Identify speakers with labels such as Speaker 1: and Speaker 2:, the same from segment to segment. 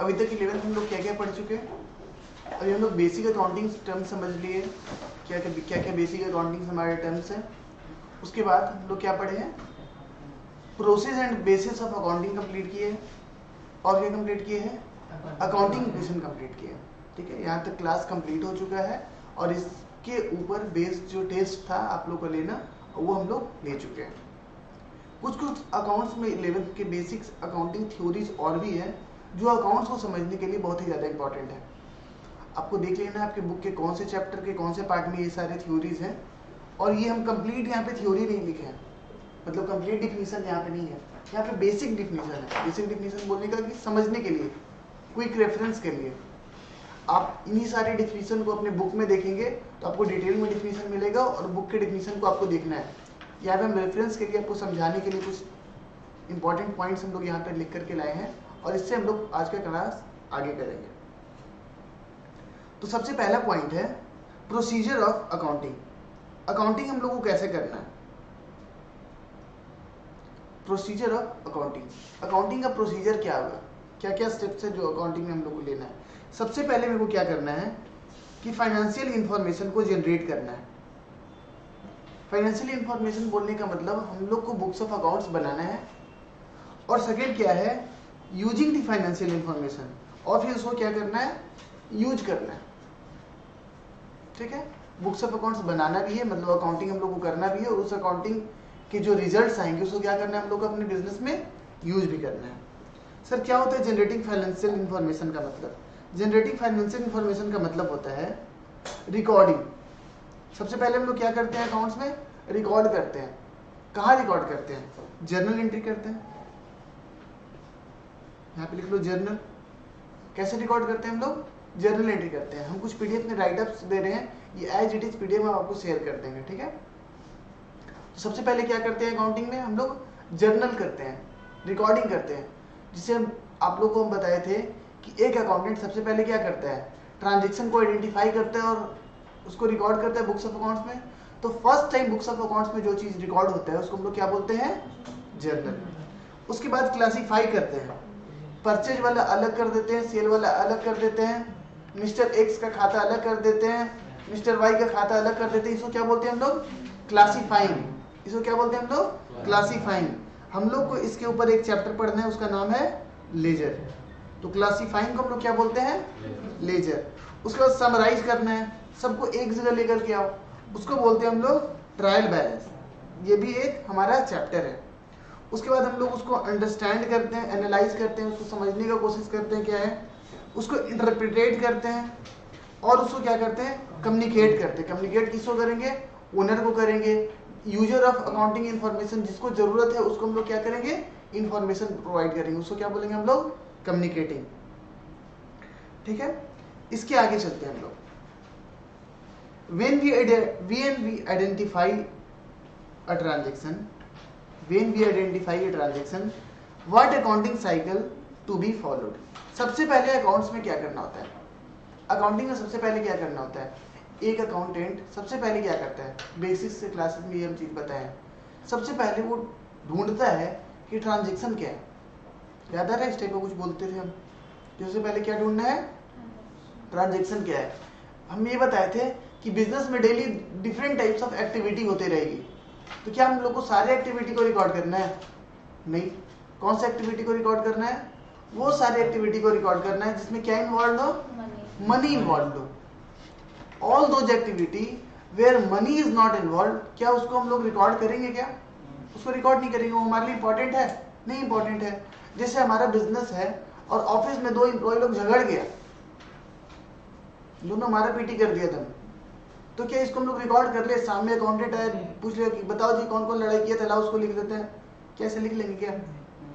Speaker 1: अभी तक 11th हम लोग क्या क्या पढ़ चुके हैं? अभी हम लोग बेसिक अकाउंटिंग टर्म्स समझ लिए, क्या क्या बेसिक अकाउंटिंग हमारे टर्म्स हैं। उसके बाद हम लोग क्या पढ़े हैं? Process and bases of accounting complete किए हैं। और क्या कंप्लीट किए हैं? अकाउंटिंग इक्वेशन कंप्लीट किए हैं। ठीक है, यहाँ तक क्लास कंप्लीट हो चुका है और इसके ऊपर बेस्ड जो टेस्ट था आप लोग को लेना, वो हम लोग ले चुके हैं। कुछ अकाउंट्स में 11th के बेसिक्स अकाउंटिंग थ्योरीज और भी हैं जो अकाउंट्स को समझने के लिए बहुत ही ज़्यादा इंपॉर्टेंट है। आपको देख लेना है आपके बुक के कौन से चैप्टर के कौन से पार्ट में ये सारे थ्योरीज हैं। और ये हम कंप्लीट यहाँ पे थ्योरी नहीं लिखे हैं, मतलब कंप्लीट डिफिनीशन यहाँ पे नहीं है, यहाँ पे बेसिक डिफिनीशन है। बेसिक डिफिनीशन बोलने का कि समझने के लिए, क्विक रेफरेंस के लिए। आप इन्हीं सारे डिफिनीशन को अपने बुक में देखेंगे तो आपको डिटेल में डिफिनीशन मिलेगा और बुक के डिफिनीशन को आपको देखना है। यहाँ पे हम रेफरेंस के लिए आपको समझाने के लिए कुछ इंपॉर्टेंट पॉइंट्स हम लोग यहाँ पे लिख करके लाए हैं और इससे हम लोग आज का क्लास आगे करेंगे। तो सबसे पहला पॉइंट है प्रोसीजर ऑफ अकाउंटिंग। अकाउंटिंग हम लोग को कैसे करना है? प्रोसीजर ऑफ अकाउंटिंग, अकाउंटिंग का प्रोसीजर क्या होगा, क्या क्या स्टेप्स है जो अकाउंटिंग में हम लोग को लेना है। सबसे पहले मेरे को क्या करना है कि फाइनेंशियल इंफॉर्मेशन को जनरेट करना है। फाइनेंशियल इंफॉर्मेशन बोलने का मतलब हम लोग को बुक्स ऑफ अकाउंट्स बनाना है। और सेकेंड क्या है, यूजिंग द फाइनेंशियल इंफॉर्मेशन, और फिर उसको क्या करना है, यूज करना है। ठीक है, बुक्स ऑफ अकाउंट्स बनाना भी है, मतलब अकाउंटिंग हम लोग को करना भी है, और उस अकाउंटिंग के जो रिजल्ट्स आएंगे उसको क्या करना है, हम लोग को अपने बिजनेस में यूज भी करना है। सर क्या होता है जनरेटिंग फाइनेंशियल इंफॉर्मेशन का मतलब? जनरेटिंग फाइनेंशियल इंफॉर्मेशन का मतलब होता है रिकॉर्डिंग। सबसे पहले हम लोग क्या करते हैं अकाउंट्स में, रिकॉर्ड करते हैं। कहाँ रिकॉर्ड करते हैं? जर्नल एंट्री करते हैं, यहाँ पे लिख लो जर्नल। कैसे रिकॉर्ड करते हैं हम लोग? जर्नल एंट्री करते हैं। हम कुछ पीडीएफ में राइटअप्स दे रहे हैं, ये एज इट इज पीडीएफ हम आपको शेयर कर देंगे। ठीक है, तो सबसे पहले क्या करते हैं अकाउंटिंग में, हम लोग जर्नल करते हैं, रिकॉर्डिंग करते हैं। जिसे आप लोग को हम बताए थे कि एक अकाउंटेंट सबसे पहले क्या करता है, ट्रांजेक्शन को आइडेंटिफाई करता है और उसको रिकॉर्ड करता है बुक्स ऑफ अकाउंट्स में। तो first time books of accounts में जो चीज रिकॉर्ड होता है उसको हम लोग क्या बोलते हैं, जर्नल। उसके बाद क्लासीफाई करते हैं, परचेज वाला अलग कर देते हैं, सेल वाला अलग कर देते हैं, मिस्टर एक्स का खाता अलग कर देते हैं, मिस्टर वाई का खाता अलग कर देते हैं। इसको क्या बोलते हैं हम लोग, क्लासीफाइंग। इसको क्या बोलते हैं हम लोग, क्लासीफाइंग। हम लोग को इसके ऊपर एक चैप्टर पढ़ना है, उसका नाम है लेजर। तो क्लासीफाइंग को हम लोग क्या बोलते हैं, लेजर। उसके बाद समराइज करना है, सबको एक जगह लेकर के आओ, उसको बोलते हैं हम लोग ट्रायल बैलेंस। ये भी एक हमारा चैप्टर है। उसके बाद हम लोग उसको अंडरस्टैंड करते हैं, एनालाइज करते हैं, उसको समझने का कोशिश करते हैं क्या है, उसको इंटरप्रिटेट करते हैं और उसको क्या करते हैं, कम्युनिकेट करते हैं। कम्युनिकेट किसको करेंगे, ओनर को करेंगे। यूजर ऑफ अकाउंटिंग इन्फॉर्मेशन, जिसको जरूरत है उसको हम लोग क्या करेंगे, इन्फॉर्मेशन प्रोवाइड करेंगे, उसको क्या बोलेंगे हम लोग, कम्युनिकेटिंग। ठीक है, इसके आगे चलते हैं हम लोग। when we identify a transaction, what accounting cycle to be followed? सबसे पहले अकाउंट्स में क्या करना होता है, अकाउंटिंग में सबसे पहले क्या करना होता है, एक अकाउंटेंट सबसे पहले क्या करता है, बेसिक्स से क्लासेस में ये हम चीज बताएं। सबसे पहले वो ढूंढता है कि ट्रांजेक्शन क्या है। याद आ रहा है इस टाइप का कुछ बोलते थे हम, सबसे पहले क्या ढूंढना है, ट्रांजेक्शन क्या है। हम ये बताए थे कि बिजनेस में daily different types of activity होते रहेगी, तो क्या हम लोग को सारे एक्टिविटी को रिकॉर्ड करना है? नहीं। कौन सा एक्टिविटी को रिकॉर्ड करना है, वो सारे एक्टिविटी को रिकॉर्ड करना है जिसमें क्या इन्वॉल्व हो, मनी इन्वॉल्व हो। All those activity where money is not involve, क्या उसको हम लोग रिकॉर्ड करेंगे? क्या उसको रिकॉर्ड नहीं करेंगे, वो हमारे लिए इंपॉर्टेंट है? नहीं इंपॉर्टेंट है। जैसे हमारा बिजनेस है और ऑफिस में दो एम्प्लॉय लोग झगड़ गया, दोनों मारा पीटी कर दिया था, तो क्या इसको हम लोग रिकॉर्ड कर ले, सामने अकाउंटेंट आए पूछ लिया कि बताओ जी कौन कौन लड़ाई किया था, लाओ उसको लिख देते हैं, कैसे लिख लेंगे? क्या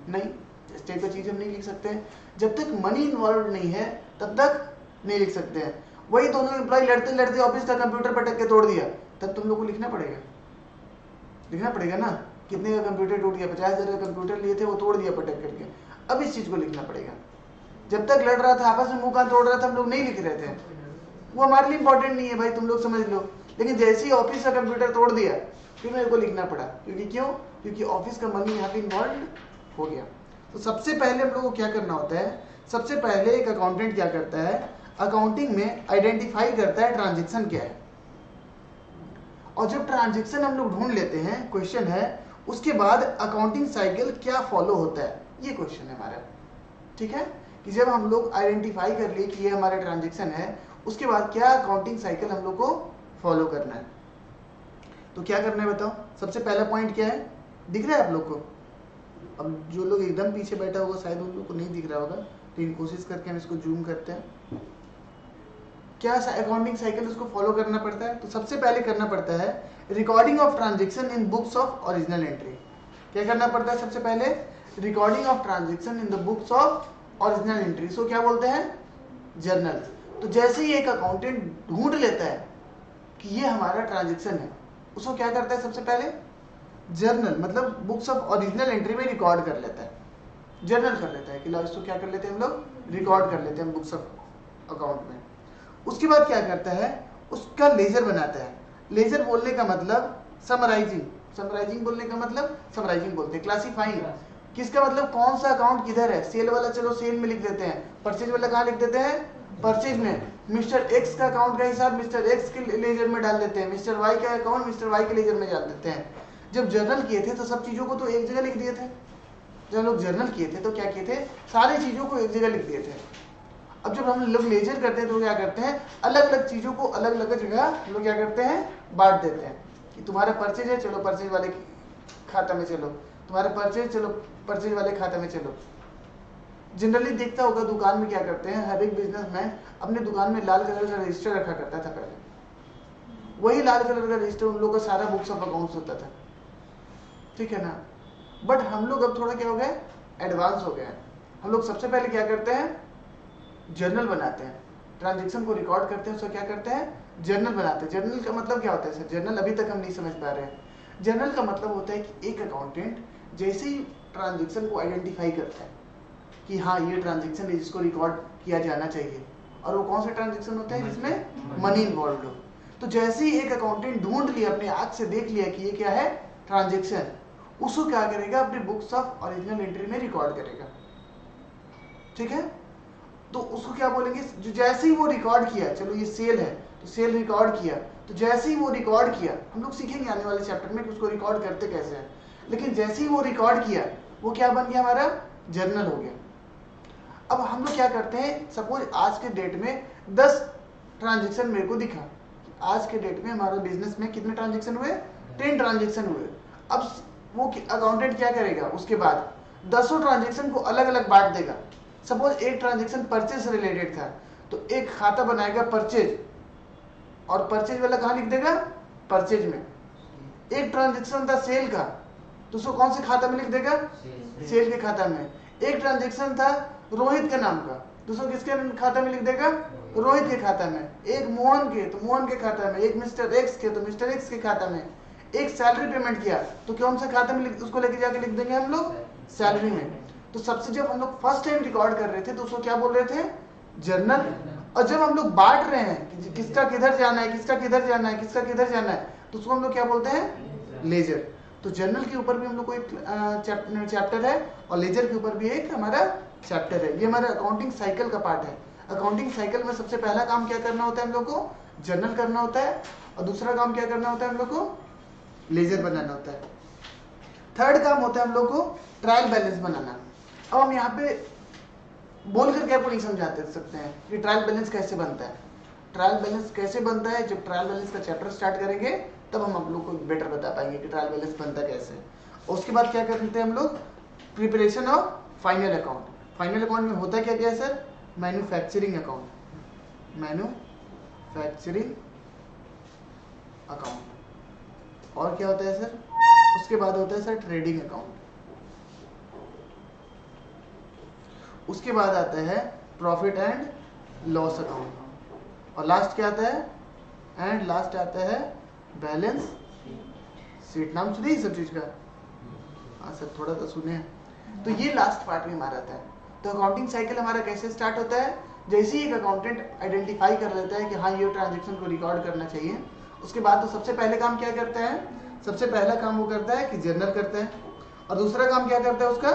Speaker 1: नहीं, इस टाइप की चीज हम नहीं लिख सकते हैं। जब तक मनी इन्वॉल्व नहीं है तब तक नहीं लिख सकते हैं। वही दोनों एम्प्लॉय लड़ते लड़ते ऑफिस का कंप्यूटर पटक के तोड़ दिया, तब तुम लोग को लिखना पड़ेगा, लिखना पड़ेगा ना, कितने का कंप्यूटर टूट गया, 50,000 का कंप्यूटर लिए थे वो तोड़ दिया पटक करके, अब इस चीज को लिखना पड़ेगा। जब तक लड़ रहा था आपस में मुंह कान तोड़ रहा था हम लोग नहीं लिख रहे थे, वो हमारे लिए इंपॉर्टेंट नहीं है भाई, तुम लोग समझ लो। लेकिन जैसे ही ऑफिस का कंप्यूटर तोड़ दिया फिर मेरे को लिखना पड़ा, क्योंकि क्यों, क्योंकि ऑफिस का मनी यहाँ पे इन्वॉल्व हो गया। तो सबसे पहले हम लोग को क्या करना होता है, सबसे पहले एक अकाउंटेंट क्या करता है, अकाउंटिंग में आइडेंटिफाई करता है ट्रांजैक्शन क्या है, और जब ट्रांजैक्शन हम लोग ढूंढ लेते हैं, क्वेश्चन है उसके बाद अकाउंटिंग साइकिल क्या फॉलो होता है, ये क्वेश्चन है हमारा। ठीक है, कि जब हम लोग आइडेंटिफाई कर लिए कि ये हमारा ट्रांजैक्शन है, उसके बाद क्या अकाउंटिंग साइकिल हम लोग को फॉलो करना है। तो क्या करना है बताओ, सबसे पहला पॉइंट क्या है, दिख रहा है आप लोग को? अब जो लोग एकदम पीछे बैठा होगा शायद उन लोग को नहीं दिख रहा होगा, लेकिन कोशिश करके हम इसको जूम करते हैं। क्या अकाउंटिंग साइकिल उसको फॉलो करना पड़ता है? तो सबसे पहले करना पड़ता है recording of transaction in books of original entry. क्या करना पड़ता है सबसे पहले? Recording of transaction in the books of original entry, so क्या बोलते हैं, जर्नल। तो जैसे ही एक अकाउंटेंट ढूंढ लेता है कि ये हमारा ट्रांजैक्शन है, उसको क्या करता है सबसे पहले, जर्नल मतलब बुक्स ऑफ ओरिजिनल एंट्री में रिकॉर्ड कर लेता है, जर्नल कर लेता है कि इसको क्या कर लेते हैं हम लोग, रिकॉर्ड कर लेते हैं बुक्स ऑफ अकाउंट में। उसके बाद क्या करता है, उसका लेजर बनाता है। लेजर बोलने का मतलब समराइजिंग, समराइजिंग बोलने का मतलब समराइजिंग बोलते हैं। क्लासीफाइंग किसका मतलब कौन सा अकाउंट किधर है, सेल वाला चलो सेल में लिख देते हैं, परचेज वाला कहाँ लिख देते हैं, परचेज में। मिस्टर एक्स का अकाउंट का हिसाब मिस्टर एक्स के लेजर में डाल देते हैं, मिस्टर वाई का अकाउंट मिस्टर वाई के लेजर में डाल देते हैं। जब जर्नल किए थे तो सब चीजों को तो एक जगह लिख दिए थे, जब लोग जर्नल किए थे तो क्या किए थे, सारी चीजों को एक जगह लिख दिए थे। अब जब हम लोग लेजर करते हैं तो क्या करते हैं, अलग अलग चीजों को अलग अलग जगह हम लोग क्या करते हैं, बांट देते हैं कि तुम्हारा परचेज है, चलो परचेज वाले खाता में चलो, तुम्हारा परचेज, चलो परचेज वाले खाते में चलो। जनरली देखता होगा दुकान में क्या करते हैं, हर एक बिजनेसमैन अपने दुकान में लाल कलर का रजिस्टर रखा करता था पहले, वही लाल कलर का रजिस्टर उन लोगों का सारा बुक्स ऑफ अकाउंट्स होता था, ठीक है ना। बट हम लोग अब थोड़ा क्या हो गए, एडवांस हो गए। हम लोग सबसे पहले क्या करते हैं, जर्नल बनाते हैं, ट्रांजैक्शन को रिकॉर्ड करते हैं, उसको क्या करते हैं, जर्नल बनाते हैं। जर्नल का मतलब क्या होता है सर, जर्नल अभी तक हम नहीं समझ पा रहे हैं। जर्नल का मतलब होता है कि एक अकाउंटेंट जैसे ही ट्रांजैक्शन को आइडेंटिफाई करता है कि हाँ ये ट्रांजैक्शन है जिसको रिकॉर्ड किया जाना चाहिए, और वो कौन सा ट्रांजैक्शन होता है जिसमें मनी इन्वॉल्व हो, तो जैसे ही एक अकाउंटेंट ढूंढ लिया, अपने आंख से देख लिया कि ये क्या है ट्रांजैक्शन, उसको क्या करेगा, अपने बुक्स ऑफ ओरिजिनल एंट्री में रिकॉर्ड करेगा। ठीक है, तो उसको क्या बोलेंगे, जो जैसे ही वो रिकॉर्ड किया, चलो ये सेल है तो सेल रिकॉर्ड किया, तो जैसे ही वो रिकॉर्ड किया, हम लोग सीखेंगे आने वाले चैप्टर में कि उसको रिकॉर्ड करते कैसे हैं, लेकिन जैसे ही वो रिकॉर्ड किया वो क्या बन गया, हमारा जर्नल हो गया। अब हम लोग क्या करते हैं, सपोज आज के डेट में 10 ट्रांजैक्शन मेरे को दिखा, आज के डेट में हमारे बिजनेस में कितने ट्रांजैक्शन हुए, 10 ट्रांजैक्शन हुए। अब वो अकाउंटेंट क्या करेगा, उसके बाद 10 ट्रांजैक्शन को अलग अलग बांट देगा। सपोज एक ट्रांजैक्शन परचेज से रिलेटेड था, तो एक खाता बनाएगा परचेज, और परचेज वाला कहाँ लिख देगा, परचेज में। एक ट्रांजैक्शन था सेल का, तो उसको कौन से खाता में लिख देगा, सेल के खाता में। एक ट्रांजैक्शन था रोहित के नाम का, तो उसको किसके खाता में लिख देगा, रोहित के खाता में। एक मोहन के, तो मोहन के खाता में। एक मिस्टर एक्स के, तो मिस्टर एक्स के खाता में। एक सैलरी पेमेंट किया तो कौन सा खाता में उसको लेके जाके लिख देंगे हम लोग, सैलरी में। तो सबसे जब हम लोग फर्स्ट टाइम रिकॉर्ड कर रहे थे तो उसको क्या बोल रहे थे, जर्नल। और जब हम लोग बांट रहे हैं कि किसका किधर जाना है, किसका किधर जाना है, किसका किधर जाना है, तो उसको हम लोग क्या बोलते हैं, लेजर। तो जर्नल के ऊपर भी हम लोग को एक चैप्टर है, और लेजर के ऊपर भी एक हमारा चैप्टर है। ये हमारा अकाउंटिंग साइकिल का पार्ट है। अकाउंटिंग साइकिल में सबसे पहला काम क्या करना होता है हम लोग को, जर्नल करना होता है, और दूसरा काम क्या करना होता है हम लोग को, लेजर बनाना होता है। थर्ड काम होता है हम लोग को ट्रायल बैलेंस बनाना। अब हम यहाँ पे बोल करके आपको नहीं समझाते सकते हैं कि ट्रायल बैलेंस कैसे बनता है। ट्रायल बैलेंस कैसे बनता है, जब ट्रायल बैलेंस का चैप्टर स्टार्ट करेंगे तब हम आप लोग को बेटर बता पाएंगे कि ट्रायल बैलेंस बनता कैसे। और उसके बाद क्या करते हैं हम लोग, preparation of final account. Final account में होता क्या क्या है sir, manufacturing account, manufacturing account. और क्या होता है सर, उसके बाद होता है सर ट्रेडिंग अकाउंट। उसके बाद आता है प्रॉफिट एंड लॉस अकाउंट, और लास्ट क्या आता है, एंड लास्ट आता है बैलेंस शीट। नाम सुनिए सब चीज का, हाँ सर थोड़ा तो सुने। तो ये लास्ट पार्ट में हमारा आता है। तो अकाउंटिंग साइकिल हमारा कैसे स्टार्ट होता है, जैसे ही एक अकाउंटेंट आइडेंटिफाई कर लेता है कि हाँ ये ट्रांजेक्शन को रिकॉर्ड करना चाहिए, उसके बाद तो सबसे पहले काम क्या करता है, सबसे पहला काम वो करता है कि जर्नल करता है, और दूसरा काम क्या करता है उसका,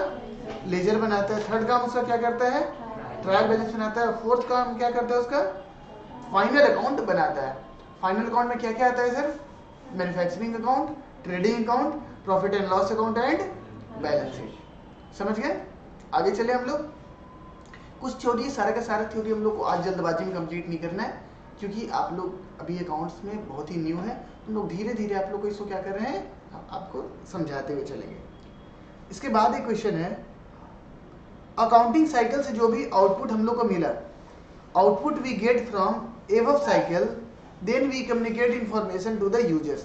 Speaker 1: लेजर बनाता है। थर्ड काम उसका क्या करता है, ट्रायल बैलेंस बनाता है। फोर्थ काम क्या करता है उसका, फाइनल अकाउंट बनाता है। फाइनल अकाउंट में क्या क्या आता है sir, manufacturing account, trading account, profit and loss account and balance sheet. समझ गए? आगे चले हम लोग। कुछ थ्योरी, सारा का सारा थ्योरी हम लोग को आज जल्दबाजी में कंप्लीट नहीं करना है, क्योंकि आप लोग अभी अकाउंट्स में बहुत ही न्यू है। हम लोग धीरे धीरे आप लोग को इसको क्या कर रहे हैं, आपको समझाते हुए चलेंगे। इसके बाद एक क्वेश्चन है, अकाउंटिंग साइकिल से जो भी आउटपुट हम लोग को मिला, output we get from above cycle, then we communicate information to the users.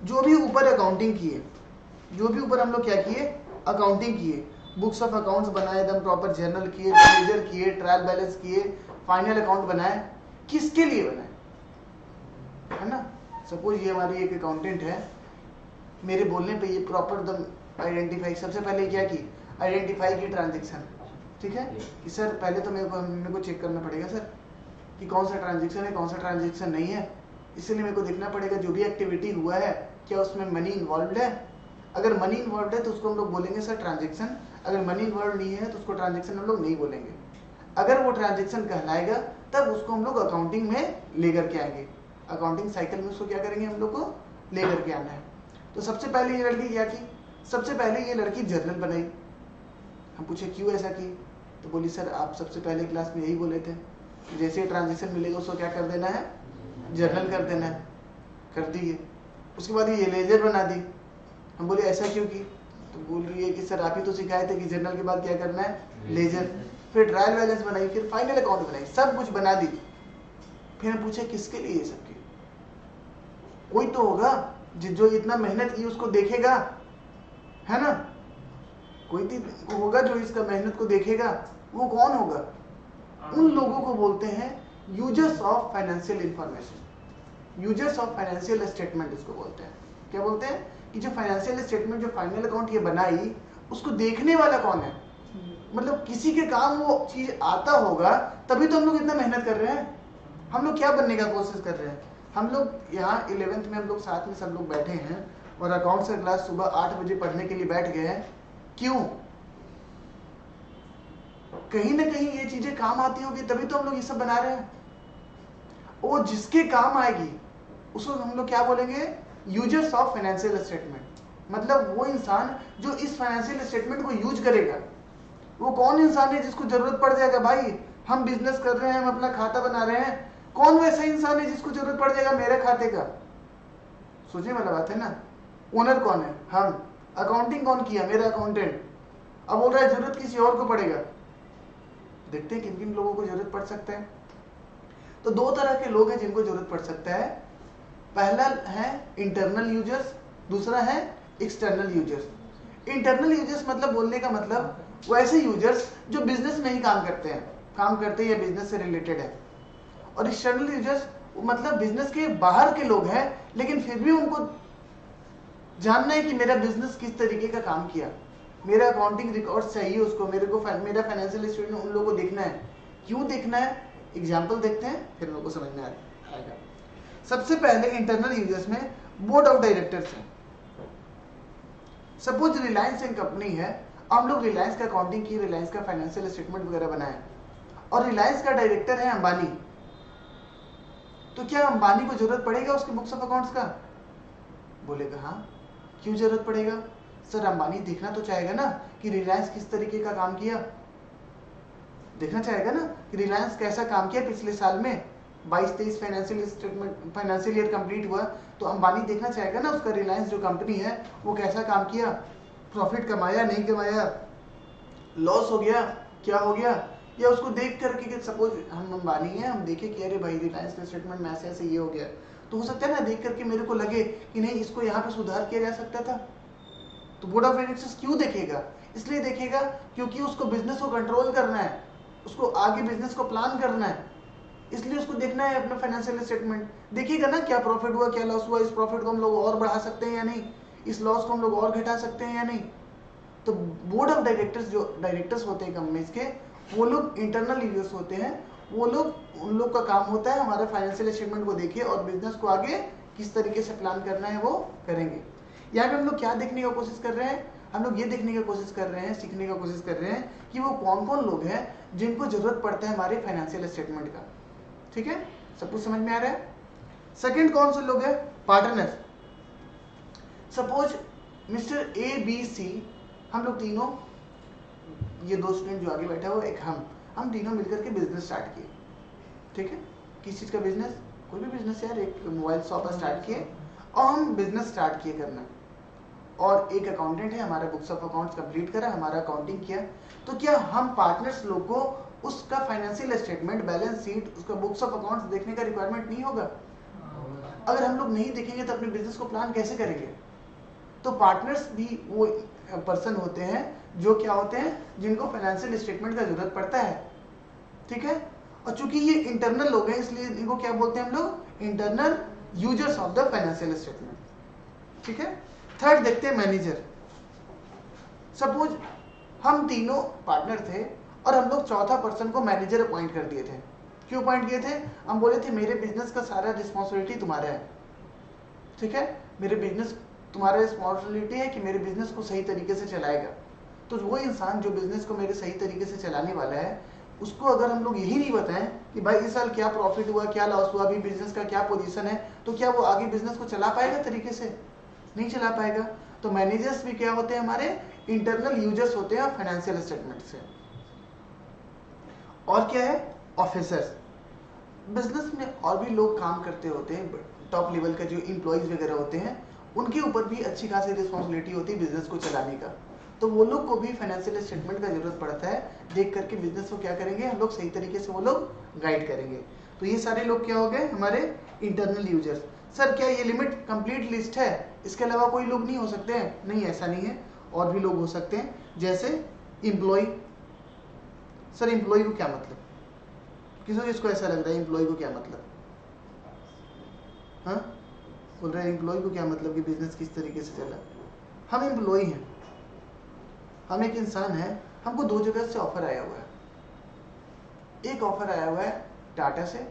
Speaker 1: जो भी ऊपर अकाउंटिंग किए, जो भी ऊपर हम लोग क्या किए, अकाउंटिंग किए, बुक्स ऑफ अकाउंट्स बनाए, एकदम प्रॉपर जर्नल किए, लेजर किए, ट्रायल बैलेंस किए, फाइनल अकाउंट बनाए, किसके लिए बनाए, है ना। सपोज ये हमारी एक अकाउंटेंट है, मेरे बोलने पे ये प्रॉपर दम आइडेंटिफाई, सबसे पहले क्या की, आइडेंटिफाई की ट्रांजेक्शन, ठीक है, कि सर पहले तो मेरे को चेक करना पड़ेगा सर कि कौन सा ट्रांजेक्शन है, कौन सा ट्रांजेक्शन नहीं है। इसलिए मेरे को देखना पड़ेगा जो भी एक्टिविटी हुआ है क्या उसमें मनी इन्वॉल्व है। अगर मनी इन्वॉल्व है तो उसको हम लोग बोलेंगे सर ट्रांजेक्शन, अगर मनी इन्वॉल्व नहीं है तो उसको ट्रांजेक्शन हम लोग नहीं बोलेंगे। अगर वो ट्रांजेक्शन कहलाएगा तब उसको हम लोग अकाउंटिंग में लेकर के आएंगे, अकाउंटिंग साइकिल में उसको क्या करेंगे, हम लोग को लेकर के आना है। तो सबसे पहले ये लड़की क्या की, सबसे पहले ये लड़की जर्नल बनाई। हम पूछे क्यों ऐसा की, तो बोली सर आप सबसे पहले क्लास में यही बोले थे, जैसे ट्रांजेक्शन मिलेगा उसको क्या कर देना है, जर्नल कर देना है, कर दी है। उसके बाद ये लेजर बना दी। हम बोले ऐसा क्यों की, तो बोल रही है कि सर आप ही तो सिखाए थे कि जर्नल के बाद क्या करना है, लेजर। फिर ट्रायल बैलेंस बनाई, फिर फाइनल अकाउंट बनाई, सब कुछ बना दी। फिर हम पूछे किसके लिए ये सब की, कोई तो होगा जो इतना मेहनत की उसको देखेगा, है ना, कोई तो होगा जो इसका मेहनत को देखेगा। वो कौन होगा, उन लोगों को बोलते हैं users of financial information, users of financial statement इसको बोलते हैं। क्या बोलते हैं कि जो फाइनेंशियल स्टेटमेंट, जो फाइनल अकाउंट ये बनाई, उसको देखने वाला कौन है, मतलब किसी के काम वो चीज आता होगा तभी तो हम लोग इतना मेहनत कर रहे हैं। हम लोग क्या बनने का कोशिश कर रहे हैं, हम लोग यहाँ 11th में हम लोग साथ में सब लोग बैठे हैं और अकाउंट्स का क्लास सुबह 8 बजे पढ़ने के लिए बैठ गए हैं। क्यों, कहीं ना कहीं ये चीजें काम आती होगी तभी तो हम लोग ये सब बना रहे हैं। वो जिसके काम आएगी उसको हम लोग क्या बोलेंगे, यूजर्स ऑफ फाइनेंशियल स्टेटमेंट। मतलब वो इंसान जो इस फाइनेंशियल स्टेटमेंट को यूज करेगा, वो कौन इंसान है जिसको जरूरत पड़ जाएगा, भाई हम बिजनेस कर रहे हैं, हम अपना खाता बना रहे हैं, कौन वैसा इंसान है जिसको जरूरत पड़ जाएगा मेरे खाते का, सोचने वाला बात है ना। ओनर कौन है, हम। अकाउंटिंग कौन किया, मेरा अकाउंटेंट। अब बोल रहा है जरूरत किसी और को पड़ेगा, देखते हैं किन किन लोगों को जरूरत पड़ सकता है। तो दो तरह के लोग हैं जिनको जरूरत पड़ सकता है, पहला है इंटरनल यूजर्स, दूसरा है एक्सटर्नल यूजर्स। इंटरनल यूजर्स मतलब बोलने का मतलब वो ऐसे यूजर्स जो बिजनेस में ही काम करते हैं या बिजनेस से रिलेटेड है। और एक्सटर्नल यूजर्स मतलब बिजनेस के बाहर के लोग हैं लेकिन फिर भी उनको जानना है कि मेरा बिजनेस किस तरीके का काम किया, मेरा अकाउंटिंग रिकॉर्ड चाहिए उसको, मेरे को मेरा फाइनेंशियल स्टेटमेंट उन लोगों को देखना है। क्यों देखना है, एग्जाम्पल देखते हैं फिर लोगों को समझ में आएगा। सबसे पहले इंटरनल यूजर्स में बोर्ड ऑफ डायरेक्टर्स है। सपोज रिलायंस एक कंपनी है, हम लोग रिलायंस का अकाउंटिंग की, रिलायंस का फाइनेंशियल स्टेटमेंट वगैरह बनाए और रिलायंस का डायरेक्टर है अंबानी, तो क्या अंबानी को जरूरत पड़ेगा उसके बुक्स ऑफ अकाउंट्स का, बोलेगा हाँ। क्यों जरूरत पड़ेगा, सर अंबानी देखना तो चाहेगा ना कि रिलायंस किस तरीके का काम किया, देखना चाहेगा ना कि रिलायंस कैसा काम किया पिछले साल में, 22-23 financial statement, financial year complete हुआ, तो अंबानी देखना चाहेगा ना उसका रिलायंस जो कंपनी है वो कैसा काम किया, प्रॉफिट कमाया नहीं कमाया, लॉस हो गया क्या हो गया। या उसको देख करके कि सपोज हम अंबानी है, हम देखें कि अरे भाई रिलायंस का स्टेटमेंट में ऐसे ऐसे ये हो गया, तो हो सकता है ना देख करके मेरे को लगे कि नहीं इसको यहाँ पे सुधार किया जा सकता था। तो बोर्ड ऑफ डायरेक्टर्स क्यों देखेगा, इसलिए देखेगा क्योंकि उसको बिजनेस को कंट्रोल करना है, उसको आगे बिजनेस को प्लान करना है, इसलिए उसको देखना है अपना फाइनेंशियल स्टेटमेंट। देखिएगा ना क्या प्रॉफिट हुआ क्या लॉस हुआ, इस प्रॉफिट को हम लोग और बढ़ा सकते हैं या नहीं, इस लॉस को हम लोग और घटा सकते हैं या नहीं। तो बोर्ड ऑफ डायरेक्टर्स जो डायरेक्टर्स होते हैं कंपनीज के, वो लोग इंटरनल यूजर्स होते हैं, वो लोग उन लोग का काम होता है हमारे फाइनेंशियल स्टेटमेंट को देखे और बिजनेस को आगे किस तरीके से प्लान करना है वो करेंगे। यहाँ पे हम लोग क्या देखने की कोशिश कर रहे हैं, हम लोग ये देखने की कोशिश कर रहे हैं, सीखने की कोशिश कर रहे हैं कि वो कौन कौन लोग हैं जिनको जरूरत पड़ता है हमारे फाइनेंशियल स्टेटमेंट का। ठीक है, सब कुछ समझ में आ रहा है। सेकंड कौन से लोग हैं? Partner. Suppose mister A B C, हम लोग तीनों, ये दो स्टूडेंट जो आगे बैठा है वो एक हम तीनों मिलकर के बिजनेस स्टार्ट किए। ठीक है, किस चीज़ का बिजनेस? कोई भी बिजनेस यार, एक मोबाइल शॉप स्टार्ट किए और हम बिजनेस स्टार्ट किए करना। और एक अकाउंटेंट है, हमारा बुक्स ऑफ अकाउंट्स कंप्लीट करा, हमारा अकाउंटिंग किया। तो क्या हम पार्टनर्स लोग को उसका फाइनेंशियल स्टेटमेंट, बैलेंस शीट, उसका बुक्स ऑफ अकाउंट्स देखने का रिक्वायरमेंट नहीं होगा? अगर हम लोग नहीं देखेंगे तो अपने बिजनेस को प्लान कैसे करेंगे? तो पार्टनर्स भी वो पर्सन होते हैं जो क्या होते हैं, जिनको फाइनेंशियल स्टेटमेंट का जरूरत पड़ता है। ठीक है, और चूंकि ये इंटरनल लोग हैं इसलिए इनको क्या बोलते हैं हम लोग? Internal users of the financial statement. ठीक है, थर्ड देखते हैं मैनेजर। सपोज हम तीनों पार्टनर थे और हम लोग चौथा पर्सन को मैनेजर अपॉइंट कर दिए थे। क्यों अपॉइंट किए थे? हम बोले थे मेरे बिजनेस का सारा रिस्पॉन्सिबिलिटी तुम्हारा है। ठीक है, मेरे बिजनेस, तुम्हारा रिस्पॉन्सिबिलिटी है कि मेरे बिजनेस को सही तरीके से चलाएगा। तो वो इंसान जो बिजनेस को मेरे सही तरीके से चलाने वाला है, उसको अगर हम लोग यही नहीं बताएं कि भाई इस साल क्या प्रॉफिट हुआ, क्या लॉस हुआ, अभी बिजनेस का क्या पोजीशन है, तो क्या वो आगे बिजनेस को चला पाएगा तरीके से? नहीं चला पाएगा। तो मैनेजर्स भी क्या होते हैं? हमारे इंटरनल यूजर्स होते हैं फाइनेंशियल स्टेटमेंट से। और क्या है? ऑफिसर्स। बिजनेस में और भी लोग काम करते होते हैं, टॉप लेवल का जो एम्प्लॉइज वगैरह होते हैं, उनके ऊपर भी अच्छी खासी रिस्पॉन्सिबिलिटी होती है बिजनेस को चलाने का। तो वो लोग को भी फाइनेंशियल स्टेटमेंट का जरूरत पड़ता है, देख करके बिजनेस को क्या करेंगे हम लोग, सही तरीके से वो लोग गाइड करेंगे। तो ये सारे लोग क्या हो गए? हमारे इंटरनल यूजर्स। सर क्या ये लिमिट कंप्लीट लिस्ट है, इसके अलावा कोई लोग नहीं हो सकते हैं? नहीं, ऐसा नहीं है, और भी लोग हो सकते हैं, जैसे एम्प्लॉय। सर एम्प्लॉय को क्या मतलब? किसको ऐसा लग रहा है एम्प्लॉय को क्या मतलब? हाँ, बोल रहे हैं एम्प्लॉय को क्या मतलब कि बिजनेस किस तरीके से चला? हम एम्प्लॉय हैं, हम एक इंसान है, हमको दो जगह से ऑफर आया हुआ है। एक ऑफर आया हुआ है टाटा से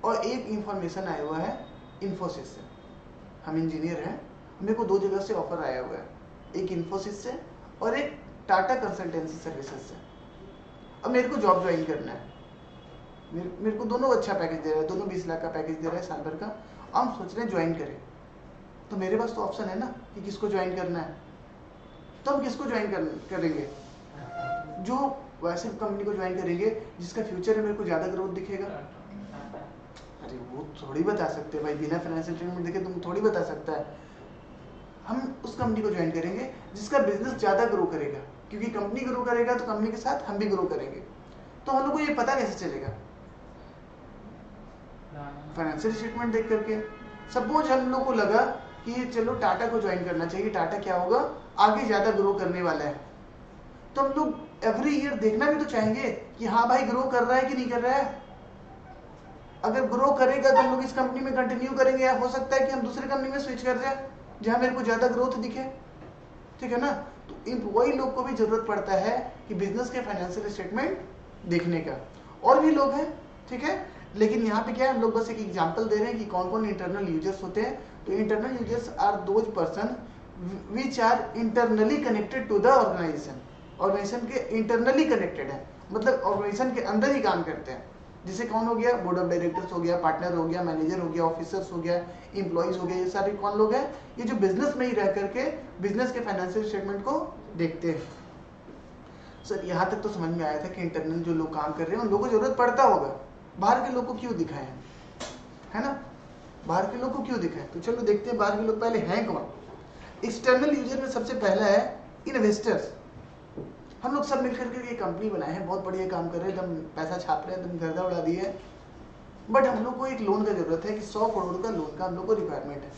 Speaker 1: और एक इंफॉर्मेशन आया हुआ है इन्फोसिस से। हम इंजीनियर हैं, मेरे को दो जगह से ऑफर आया हुआ है, एक इन्फोसिस से और एक टाटा कंसल्टेंसी सर्विसेज से। अब मेरे को जॉब ज्वाइन करना है, मेरे को दोनों अच्छा पैकेज दे रहा है, दोनों 20 लाख का पैकेज दे रहा है साल भर का। हम सोच रहे हैं ज्वाइन करें, तो मेरे पास तो ऑप्शन है ना कि किसको ज्वाइन करना है। तो हम किसको ज्वाइन करेंगे? जो वैसे कंपनी को ज्वाइन करेंगे जिसका फ्यूचर है मेरे को ज़्यादा ग्रोथ दिखेगा। अरे वो थोड़ी बता सकते हैं भाई, बिना फाइनेंशियल स्टेटमेंट देखे तुम थोड़ी बता सकता है। हम उस कंपनी को ज्वाइन करेंगे जिसका बिजनेस ज़्यादा ग्रो करेगा, क्योंकि कंपनी ग्रो करेगा तो कंपनी के साथ हम भी ग्रो करेंगे। तो हम लोग को ये पता कैसे चलेगा? फाइनेंशियल स्टेटमेंट देख करके। सपोज हम लोग को लगा कि चलो टाटा को ज्वाइन करना चाहिए, टाटा क्या होगा, आगे ज़्यादा ग्रो करने वाला है। तो हम लोग एवरी ईयर देखना भी तो चाहेंगे कि हाँ भाई ग्रो कर रहा है कि नहीं कर रहा है। अगर ग्रो करेगा तो हम लोग इस कंपनी में कंटिन्यू करेंगे, या हो सकता है कि हम दूसरी कंपनी में स्विच कर जाए जहाँ मेरे को ज़्यादा ग्रोथ दिखे। ठीक है ना? तो एम्प्लॉय लोग को भी जरूरत पड़ता है कि बिजनेस के फाइनेंशियल स्टेटमेंट देखने का। और भी लोग हैं, ठीक है, लेकिन यहाँ पे क्या है, हम लोग बस एक एग्जांपल दे रहे हैं कि कौन कौन इंटरनल यूजर्स होते हैं। तो internal users are those person which are internally connected to the organisation. Organisation के इंटरनली कनेक्टेड है, मतलब ऑर्गेनाइजेशन के अंदर ही काम करते हैं। जैसे कौन हो गया? बोर्ड ऑफ डायरेक्टर्स हो गया, पार्टनर हो गया, मैनेजर हो गया, ऑफिसर्स हो गया, एम्प्लॉइज हो गया। ये सारे कौन लोग हैं? ये जो बिजनेस में ही रह करके बिजनेस के फाइनेंशियल स्टेटमेंट को देखते हैं। सर यहाँ तक तो समझ में आया था कि इंटरनल जो लोग काम कर रहे हैं उन लोगों को जरूरत पड़ता होगा, बाहर के लोग को क्यों दिखाएं, है ना? बाहर के लोग को क्यों दिखाएं? तो चलो देखते हैं बाहर के लोग पहले हैं कौन। एक्सटर्नल यूजर में सबसे पहला है इन्वेस्टर्स। हम लोग सब मिलकर के ये कंपनी बनाए हैं, बहुत बढ़िया काम कर रहे हैं, एकदम पैसा छाप रहे हैं, एकदम गर्दा उड़ा दिए हैं। बट हम लोग को एक लोन का जरूरत है कि 100 करोड़ का लोन का हम लोग को रिक्वायरमेंट है।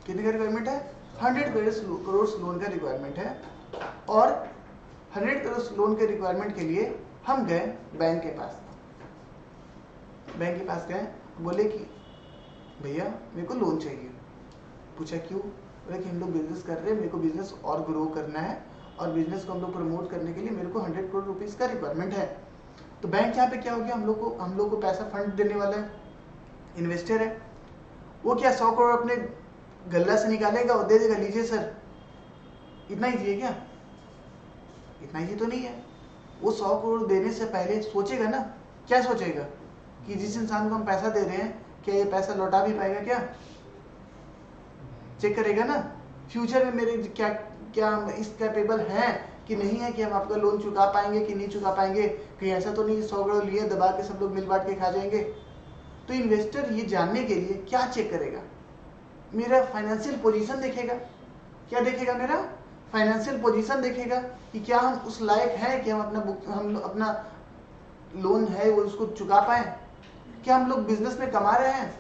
Speaker 1: कितने का रिक्वायरमेंट है? 100 करोड़ लोन का रिक्वायरमेंट है। और 100 करोड़ लोन के रिक्वायरमेंट के लिए हम गए बैंक के पास। बैंक के पास गए, बोले कि भैया मेरे को लोन चाहिए। पूछा क्यों? बोले कि हम लोग बिजनेस कर रहे हैं, मेरे को बिजनेस और ग्रो करना है और बिजनेस को हम लोग प्रमोट करने के लिए मेरे को 100 करोड़ रुपीस का रिक्वायरमेंट है। तो बैंक यहाँ पे क्या हो गया, हम लोग को पैसा फंड देने वाला है, इन्वेस्टर है। वो क्या 100 करोड़ अपने गल्ला से निकालेगा और दे देगा, लीजिए सर इतना ईजी है क्या? इतना ईजी तो नहीं है। वो 100 करोड़ देने से पहले सोचेगा ना, क्या सोचेगा कि जिस इंसान को हम पैसा दे रहे हैं क्या ये पैसा लौटा भी पाएगा क्या? चेक करेगा ना फ्यूचर में मेरे क्या क्या हम इस कैपेबल हैं कि नहीं है कि हम आपका लोन चुका पाएंगे कि नहीं चुका पाएंगे। कहीं ऐसा तो नहीं 100 करोड़ लिए दबा के सब लोग मिल बांट के खा जाएंगे। तो इन्वेस्टर ये जानने के लिए क्या चेक करेगा? मेरा फाइनेंशियल पोजीशन देखेगा। क्या देखेगा? मेरा फाइनेंशियल पोजीशन देखेगा कि क्या हम उस लायक हैं कि हम अपना लोन है वो उसको चुका पाए। क्या हम लोग बिजनेस में कमा रहे हैं?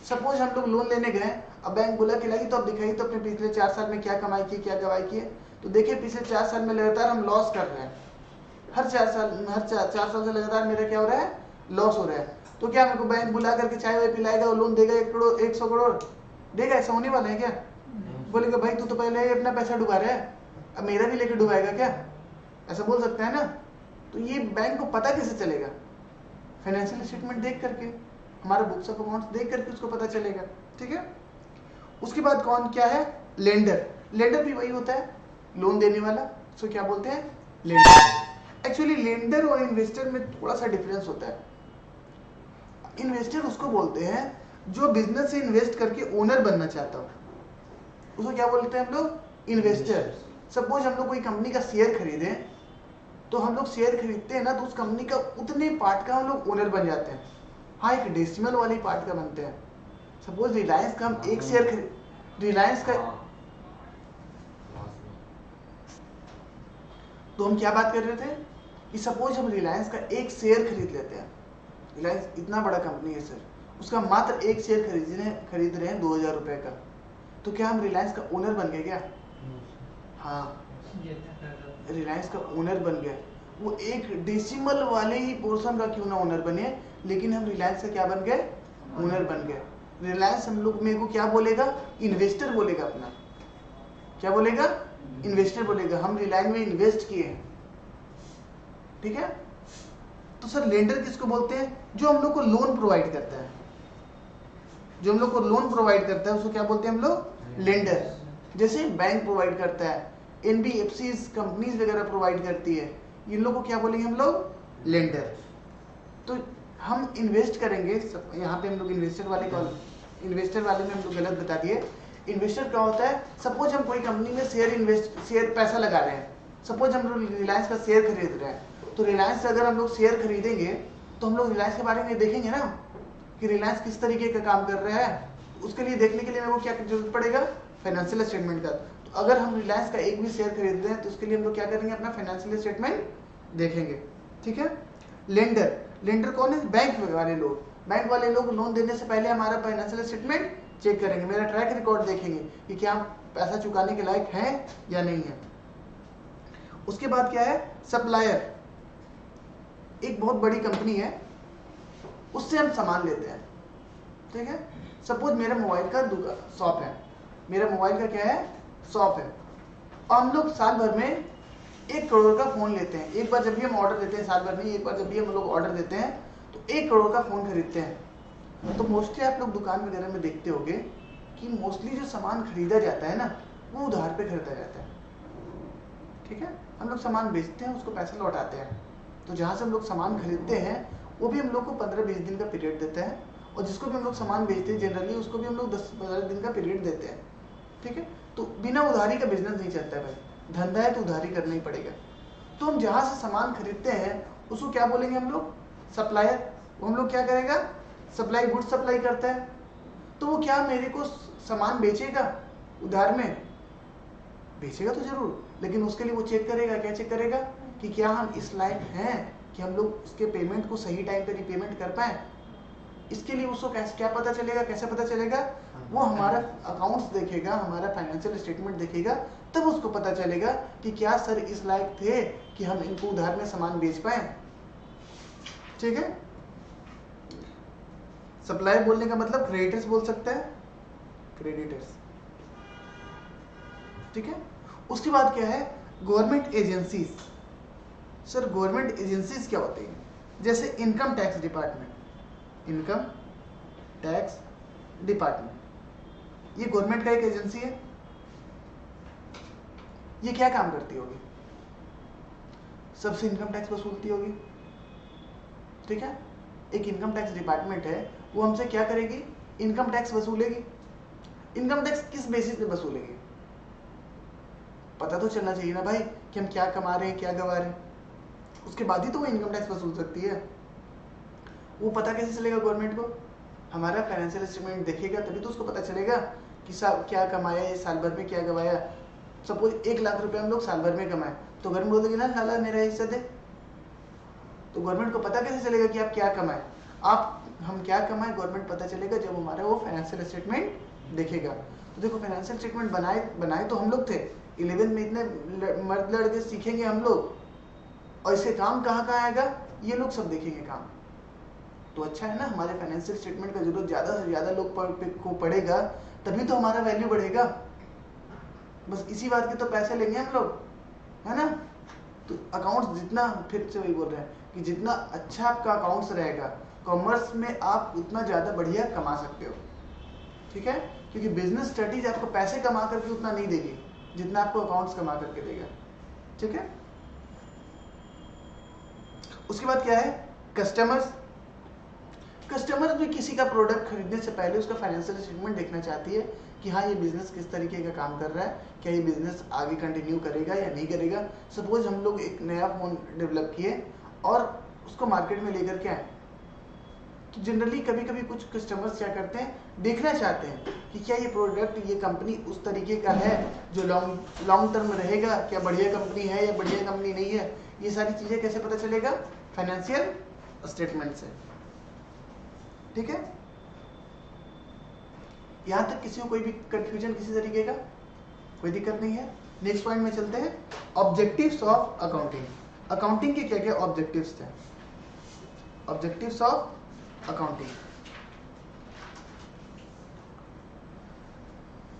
Speaker 1: सपोज हम लोग लोन लेने गए, अब बैंक बोला कि लगी तो अब दिखाई तो अपने पिछले 4 साल में क्या कमाई की, क्या गवाई की है। तो देखिए पिछले 4 साल में लगातार हम लॉस कर रहे हैं। हर 4 साल से लगातार मेरा क्या हो रहा है? लॉस हो रहा है। तो क्या मेरे को बैंक बुला करके चाय वाय पिलाएगा और लोन देगा 1 करोड़ 100 करोड़ देगा? ऐसा होने वाला है क्या? बोलेगा भाई तू तो पहले ही अपना पैसा डुबा रहा है, अब मेरा भी लेके डुबाएगा क्या? ऐसा बोल सकता है ना। तो ये बैंक को पता कैसे चलेगा? फाइनेंशियल स्टेटमेंट देख करके, हमारा बुक्स ऑफ अकाउंट्स देख करके उसको पता चलेगा। ठीक है। उसके बाद कौन क्या है? लेंडर। लेंडर भी वही होता है, लोन देने वाला। उसको क्या बोलते हैं? लेंडर। एक्चुअली लेंडर और इन्वेस्टर में थोड़ा सा डिफरेंस होता है। इन्वेस्टर उसको बोलते हैं जो बिजनेस से इन्वेस्ट करके ओनर बनना चाहता हो, उसको क्या बोलते हैं हम लोग? इन्वेस्टर। सपोज हम लोग कोई कंपनी का शेयर खरीदे, तो हम लोग शेयर खरीदते हैं ना, तो उस कंपनी का उतने पार्ट का हम लोग ओनर बन जाते हैं। हाँ, एक डेसिमल वाली पार्ट का बनते हैं। सपोज रिलायंस का हम एक शेयर खरीद, रिलायंस का, तो हम क्या बात कर रहे थे कि सपोज हम रिलायंस का एक शेयर खरीद लेते हैं। रिलायंस इतना बड़ा कंपनी है सर, उसका मात्र एक शेयर खरीद रहे हैं 2000 रुपए का, तो क्या हम रिलायंस का ओनर बन गए क्या? हाँ, रिलायंस का ओनर बन गए। वो एक डेसिमल वाले ही पोर्शन का क्यों ना ओनर बने, लेकिन हम रिलायंस का क्या बन गए? ओनर बन गए। रिलायंस हम लोग मेरे को क्या बोलेगा? इन्वेस्टर बोलेगा अपना। क्या बोलेगा? इन्वेस्टर बोलेगा। हम रिलायंस में इन्वेस्ट किए हैं। ठीक है। तो सर लेंडर किसको बोलते हैं? जो हम लोग को लोन प्रोवाइड करता है। जो हम लोग को लोन प्रोवाइड करता है उसको क्या बोलते हैं हम लोग? लेंडर। जैसे बैंक प्रोवाइड करता है, एनबीएफसी कंपनीज वगैरह प्रोवाइड करती है, इन लोगों को क्या बोलेंगे हम लोग? लेंडर। तो हम इन्वेस्ट करेंगे, यहाँ पे हम लोग इन्वेस्टर वाले में हम लोग गलत बता दिए। इन्वेस्टर क्या होता है? सपोज हम कोई कंपनी में शेयर पैसा लगा रहे हैं। सपोज हम लोग रिलायंस का शेयर खरीद रहे हैं, तो रिलायंस से अगर हम लोग शेयर खरीदेंगे तो हम लोग रिलायंस के बारे में देखेंगे ना कि रिलायंस किस तरीके का काम कर रहा है। उसके लिए देखने के लिए मेरे को क्या जरूरत पड़ेगा? फाइनेंशियल स्टेटमेंट का। तो अगर हम रिलायंस का एक भी शेयर खरीद रहे हैं तो उसके लिए हम लोग क्या करेंगे? अपना फाइनेंशियल स्टेटमेंट देखेंगे। ठीक है। लेंडर। लेंडर कौन है? बैंक वाले लोग। बैंक वाले लोग लोन देने से पहले हमारा फाइनेंशियल स्टेटमेंट चेक करेंगे, मेरा ट्रैक रिकॉर्ड देखेंगे कि क्या हम पैसा चुकाने के लायक हैं या नहीं है। उसके बाद क्या है? सप्लायर। एक बहुत बड़ी कंपनी है, उससे हम सामान लेते हैं। ठीक है। सपोज मेरा मोबाइल का शॉप है, मेरा मोबाइल का क्या है? शॉप है, और हम लोग साल भर में 1 करोड़ का फोन लेते हैं। एक बार जब भी हम ऑर्डर देते हैं, साल भर में एक बार जब भी हम लोग ऑर्डर देते हैं तो 1 करोड़ का फोन खरीदते हैं। तो मोस्टली आप लोग दुकान वगैरह में देखते होंगे कि मोस्टली जो सामान खरीदा जाता है ना, वो उधार पे खरीदा जाता है। ठीक है। हम लोग सामान बेचते हैं, उसको पैसा लौटाते हैं। तो जहाँ से हम लोग सामान खरीदते हैं वो भी हम लोग को 15-20 दिन का पीरियड देते हैं, और जिसको भी हम लोग सामान बेचते हैं जनरली उसको भी हम लोग 10-15 दिन का पीरियड देते हैं। ठीक है। तो बिना उधारी का बिजनेस नहीं चलता है भाई, धंधा है तो उधारी करना ही पड़ेगा। तो हम जहाँ से सामान खरीदते हैं उसको क्या बोलेंगे हम लोग? सप्लायर। वो हम लोग क्या करेगा? सप्लाई, गुड सप्लाई करता है। तो वो क्या मेरे को सामान बेचेगा उधार में? बेचेगा तो जरूर, लेकिन उसके लिए वो चेक करेगा। क्या चेक करेगा? कि क्या हम इस लायक हैं कि हम लोग उसके पेमेंट को सही टाइम पे रिपेमेंट कर पाए। इसके लिए उसको क्या पता चलेगा? कैसे पता चलेगा? वो हमारा अकाउंट्स देखेगा, हमारा फाइनेंशियल स्टेटमेंट देखेगा, तब उसको पता चलेगा कि क्या सर इस लायक थे कि हम इनको उधार में सामान बेच पाए। ठीक है। सप्लायर बोलने का मतलब क्रेडिटर्स बोल सकता है, क्रेडिटर्स। ठीक है। उसके बाद क्या है? Government agencies. Sir government agencies क्या होती है? जैसे income tax department. Income tax department ये गवर्नमेंट का एक एजेंसी है। ये क्या काम करती होगी? सबसे इनकम टैक्स वसूलती होगी, ठीक है। एक इनकम टैक्स डिपार्टमेंट है, वो हमसे क्या करेगी? इनकम टैक्स वसूलेगी। इनकम टैक्स किस बेसिस पे वसूलेगी? पता तो चलना चाहिए ना भाई कि हम क्या कमा रहे हैं, क्या गवा रहे हैं, उसके बाद ही तो वो इनकम टैक्स वसूल सकती है। वो पता कैसे चलेगा गवर्नमेंट को? हमारा फाइनेंशियल स्टेटमेंट देखेगा तभी तो उसको पता चलेगा कि क्या कमाया ये साल भर में, क्या गवाया। सपोज 1 लाख रुपए हम लोग साल भर में कमाए, तो गवर्नमेंट बोलेगी ना लाला मेरा हिस्सा दे। तो गवर्नमेंट को पता कैसे चलेगा कि आप क्या कमाए? हम क्या कमाए गवर्नमेंट पता चलेगा जब हमारा वो फाइनेंशियल स्टेटमेंट देखेगा। तो देखो फाइनेंशियल स्टेटमेंट बनाए तो हम लोग थे, 11th में इतने मर्द लड़के सीखेंगे हम लोग, और इसके काम कहाँ आएगा ये लोग सब देखेंगे काम। तो अच्छा है ना, हमारे फाइनेंशियल स्टेटमेंट का जरूरत ज़्यादा से ज़्यादा लोग को पड़ेगा, तभी तो हमारा वैल्यू बढ़ेगा। बस इसी बात के तो पैसे लेंगे हम लोग, है ना। तो अकाउंट्स जितना, फिर से वही बोल रहे हैं कि जितना अच्छा आपका अकाउंट्स रहेगा कॉमर्स में, आप उतना ज़्यादा बढ़िया कमा सकते हो, ठीक है। क्योंकि बिजनेस स्टडीज आपको पैसे कमा करके उतना नहीं देगी जितना आपको अकाउंट्स कमा करके देगा, ठीक है। उसके बाद क्या है? कस्टमर्स भी किसी का प्रोडक्ट खरीदने से पहले उसका फाइनेंशियल स्टेटमेंट देखना चाहती है कि हाँ ये बिजनेस किस तरीके का काम कर रहा है, क्या ये बिजनेस आगे कंटिन्यू करेगा या नहीं करेगा। सपोज हम लोग एक नया फोन डेवलप किए और उसको मार्केट में लेकर के आए, तो जनरली कभी कभी कुछ कस्टमर्स क्या करते हैं, देखना चाहते हैं कि क्या ये प्रोडक्ट, ये कंपनी उस तरीके का है जो लॉन्ग टर्म रहेगा, क्या बढ़िया कंपनी है या बढ़िया कंपनी नहीं है। ये सारी चीज़ें कैसे पता चलेगा? फाइनेंशियल स्टेटमेंट से, ठीक है। यहां तक किसी को कोई भी कंफ्यूजन किसी तरीके का? कोई दिक्कत नहीं है। नेक्स्ट पॉइंट में चलते हैं, ऑब्जेक्टिव्स ऑफ अकाउंटिंग। अकाउंटिंग के क्या क्या ऑब्जेक्टिव्स थे? ऑब्जेक्टिव्स ऑफ अकाउंटिंग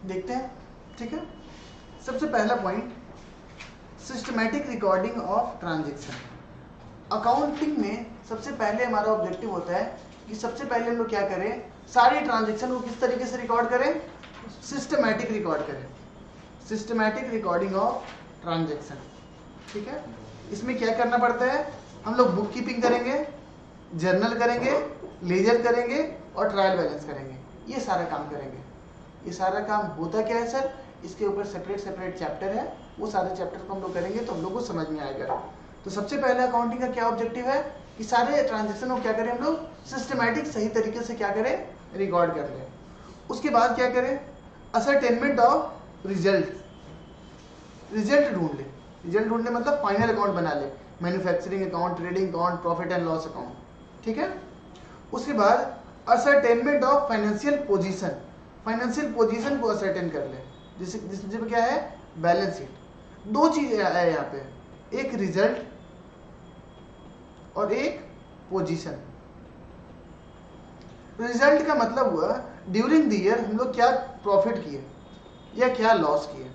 Speaker 1: देखते हैं, ठीक है। सबसे पहला point, systematic recording of transaction. Accounting में सबसे पहले हमारा ऑब्जेक्टिव होता है कि सबसे पहले हम लोग क्या करें, सारे ट्रांजैक्शन को किस तरीके से रिकॉर्ड करें? सिस्टमैटिक रिकॉर्ड करें, सिस्टमैटिक रिकॉर्डिंग ऑफ ट्रांजैक्शन, ठीक है। इसमें क्या करना पड़ता है? हम लोग बुक कीपिंग करेंगे, जर्नल करेंगे, लेजर करेंगे और ट्रायल बैलेंस करेंगे, ये सारा काम करेंगे। ये सारा काम होता क्या है सर? इसके ऊपर सेपरेट चैप्टर है, वो सारे चैप्टर को हम लोग करेंगे तो हम लोग को समझ में आएगा। तो सबसे पहले अकाउंटिंग का क्या ऑब्जेक्टिव है कि सारे ट्रांजैक्शन को क्या करें हम लोग? सिस्टमैटिक सही तरीके से क्या करें? रिकॉर्ड कर लें। उसके बाद क्या करें? असरटेनमेंट ऑफ रिजल्ट ढूंढ ले। रिजल्ट ढूंढने मतलब फाइनल अकाउंट बना ले, manufacturing account, trading account, profit and loss account, ठीक है। उसके बाद ascertainment of financial position, financial position को असरटेन कर ले, जिसमें क्या है? Balance sheet. दो चीजें है यहाँ पे, एक रिजल्ट और एक पोजीशन। रिजल्ट का मतलब हुआ ड्यूरिंग द ईयर हम लोग क्या प्रॉफिट किए या क्या लॉस किए,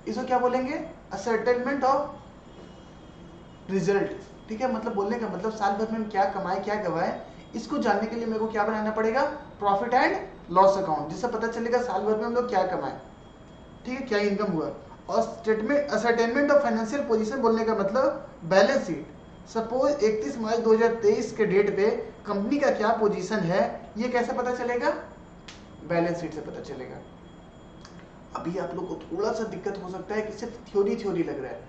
Speaker 1: इसको क्या बोलेंगे? असरटेनमेंट ऑफ रिजल्ट, ठीक है। मतलब बोलने का मतलब साल भर में हम क्या कमाए, क्या गवाए, इसको जानने के लिए मेरे को क्या बनाना पड़ेगा? प्रॉफिट एंड लॉस अकाउंट, जिससे पता चलेगा साल भर में हम लोग क्या कमाए, ठीक है, क्या इनकम हुआ। और statement ascertainment of financial position बोलने का मतलब बैलेंस शीट। सपोज 31 मार्च 2023 के डेट पे कंपनी का क्या पोजीशन है, ये कैसे पता चलेगा? बैलेंस शीट से पता चलेगा। अभी आप लोग को थोड़ा सा दिक्कत हो सकता है कि सिर्फ थ्योरी लग रहा है,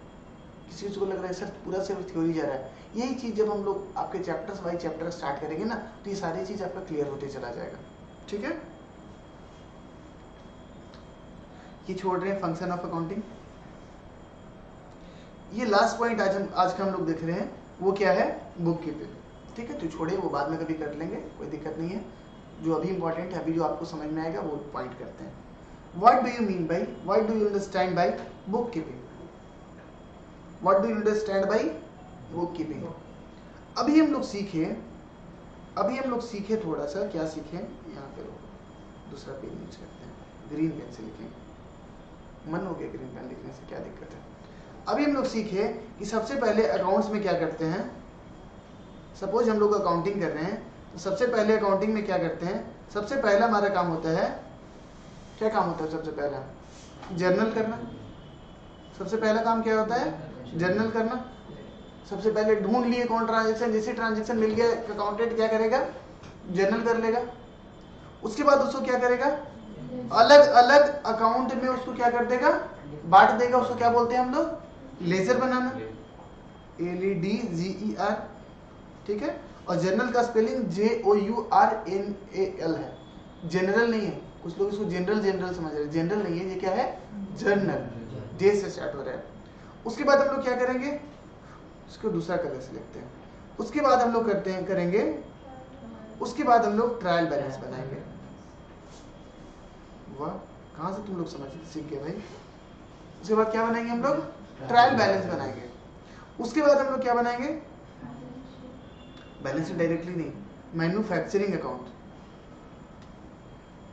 Speaker 1: किसी को लग रहा है सर पूरा सिर्फ थ्योरी जा रहा है। यही चीज जब हम लोग आपके चैप्टर्स बाई चैप्टर स्टार्ट करेंगे ना, तो ये सारी चीज आपका क्लियर होते चला जाएगा, ठीक है। ये छोड़ रहे हैं फंक्शन ऑफ अकाउंटिंग। ये लास्ट पॉइंट आज का हम लोग देख रहे हैं, वो क्या है? बुक कीपिंग, ठीक है। तो छोड़िए, वो बाद में कभी कर लेंगे, कोई दिक्कत नहीं है। जो अभी इंपॉर्टेंट है, अभी जो आपको समझ में आएगा वो पॉइंट करते हैं। What do you mean by, what do you understand by book keeping? What do you understand by book keeping? अभी हम लोग सीखे थोड़ा सा, क्या सीखे? यहाँ पे दूसरा पेन यूज करते हैं, ग्रीन पेन से लिखेंगे। मन हो गया ग्रीन पेन लिखने से, क्या दिक्कत है? अभी हम लोग सीखे कि सबसे पहले अकाउंट्स में क्या करते हैं। सपोज हम लोग अकाउंटिंग कर रहे हैं, तो सबसे पहले अकाउंटिंग में क्या करते हैं? सबसे पहला हमारा काम होता है, क्या काम होता है सबसे पहला? जर्नल करना। सबसे पहला काम क्या होता है? जर्नल करना। सबसे पहले ढूंढ लिए कौन ट्रांजेक्शन, जैसे ट्रांजेक्शन मिल गया अकाउंटेंट क्या करेगा? जर्नल कर लेगा। उसके बाद उसको क्या करेगा? अलग अलग अकाउंट में उसको क्या कर देगा? बांट देगा। उसको क्या बोलते हैं हम लोग? लेजर बनाना, LEDGER, ठीक है। और जर्नल का स्पेलिंग JOURNAL है, जनरल नहीं है। कुछ लोग इसको जनरल समझ रहे हैं, जनरल नहीं है, ये क्या है? जर्नल, जे से स्टार्ट हो रहा है। उसके बाद हम लोग क्या करेंगे? उसको दूसरा कलर से लिखते हैं। उसके बाद हम लोग करेंगे उसके बाद हम लोग ट्रायल बैलेंस बनाएंगे। वाह, कहाँ से तुम लोग समझ सीख गए भाई। उसके बाद क्या बनाएंगे हम लोग? ट्रायल बैलेंस बनाएंगे। उसके बाद हम लोग क्या बनाएंगे? बैलेंस शीट डायरेक्टली नहीं, मैन्युफैक्चरिंग अकाउंट,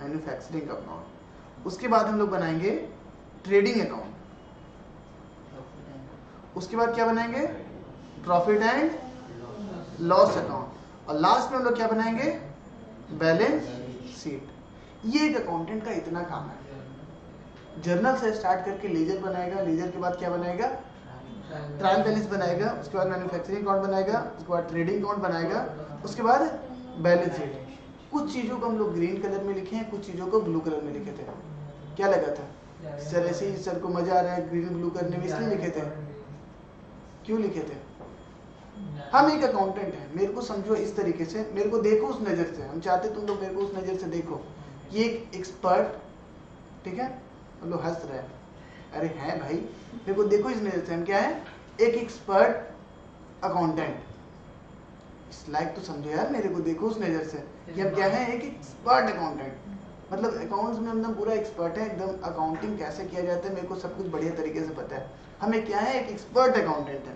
Speaker 1: मैन्युफैक्चरिंग अकाउंट। उसके बाद हम लोग बनाएंगे ट्रेडिंग अकाउंट। उसके बाद क्या बनाएंगे? Profit and loss account. और लास्ट में हम लोग क्या बनाएंगे? Balance sheet. ये एक अकाउंटेंट का इतना काम है। जर्नल से स्टार्ट करके लेजर बनाएगा, लेजर के बाद क्या बनाएगा? ट्रायल बैलेंस बनाएगा। उसके बाद मैन्युफैक्चरिंग अकाउंट बनाएगा। उसके बाद ट्रेडिंग अकाउंट बनाएगा। उसके बाद बैलेंस शीट। कुछ चीजों को हम लोग ग्रीन कलर में लिखे हैं, कुछ चीजों को ब्लू कलर में लिखे थे। क्या लगा था सर? ऐसे ही सर को मजा आ रहा है ग्रीन ब्लू करने में, इसलिए लिखे थे। क्यों लिखे थे? हम एक अकाउंटेंट हैं, मेरे को समझो इस तरीके से, मेरे को देखो उस नजर से। हम चाहते तुम लोग मेरे को उस नजर से देखो। ये एक एक्सपर्ट, ठीक है, हम लोग हंस रहे हैं, अरे हैं भाई, मेरे को देखो इस नजर से। हम क्या है? एक एक्सपर्ट अकाउंटेंट। इस लाइक तो समझो यार, मेरे को देखो उस नजर से कि हम क्या है? एक एक्सपर्ट अकाउंटेंट। मतलब अकाउंट्स में हम पूरा एक्सपर्ट है एकदम। अकाउंटिंग कैसे किया जाता है मेरे को सब कुछ बढ़िया तरीके से पता है। हमें क्या है? एक एक्सपर्ट अकाउंटेंट है।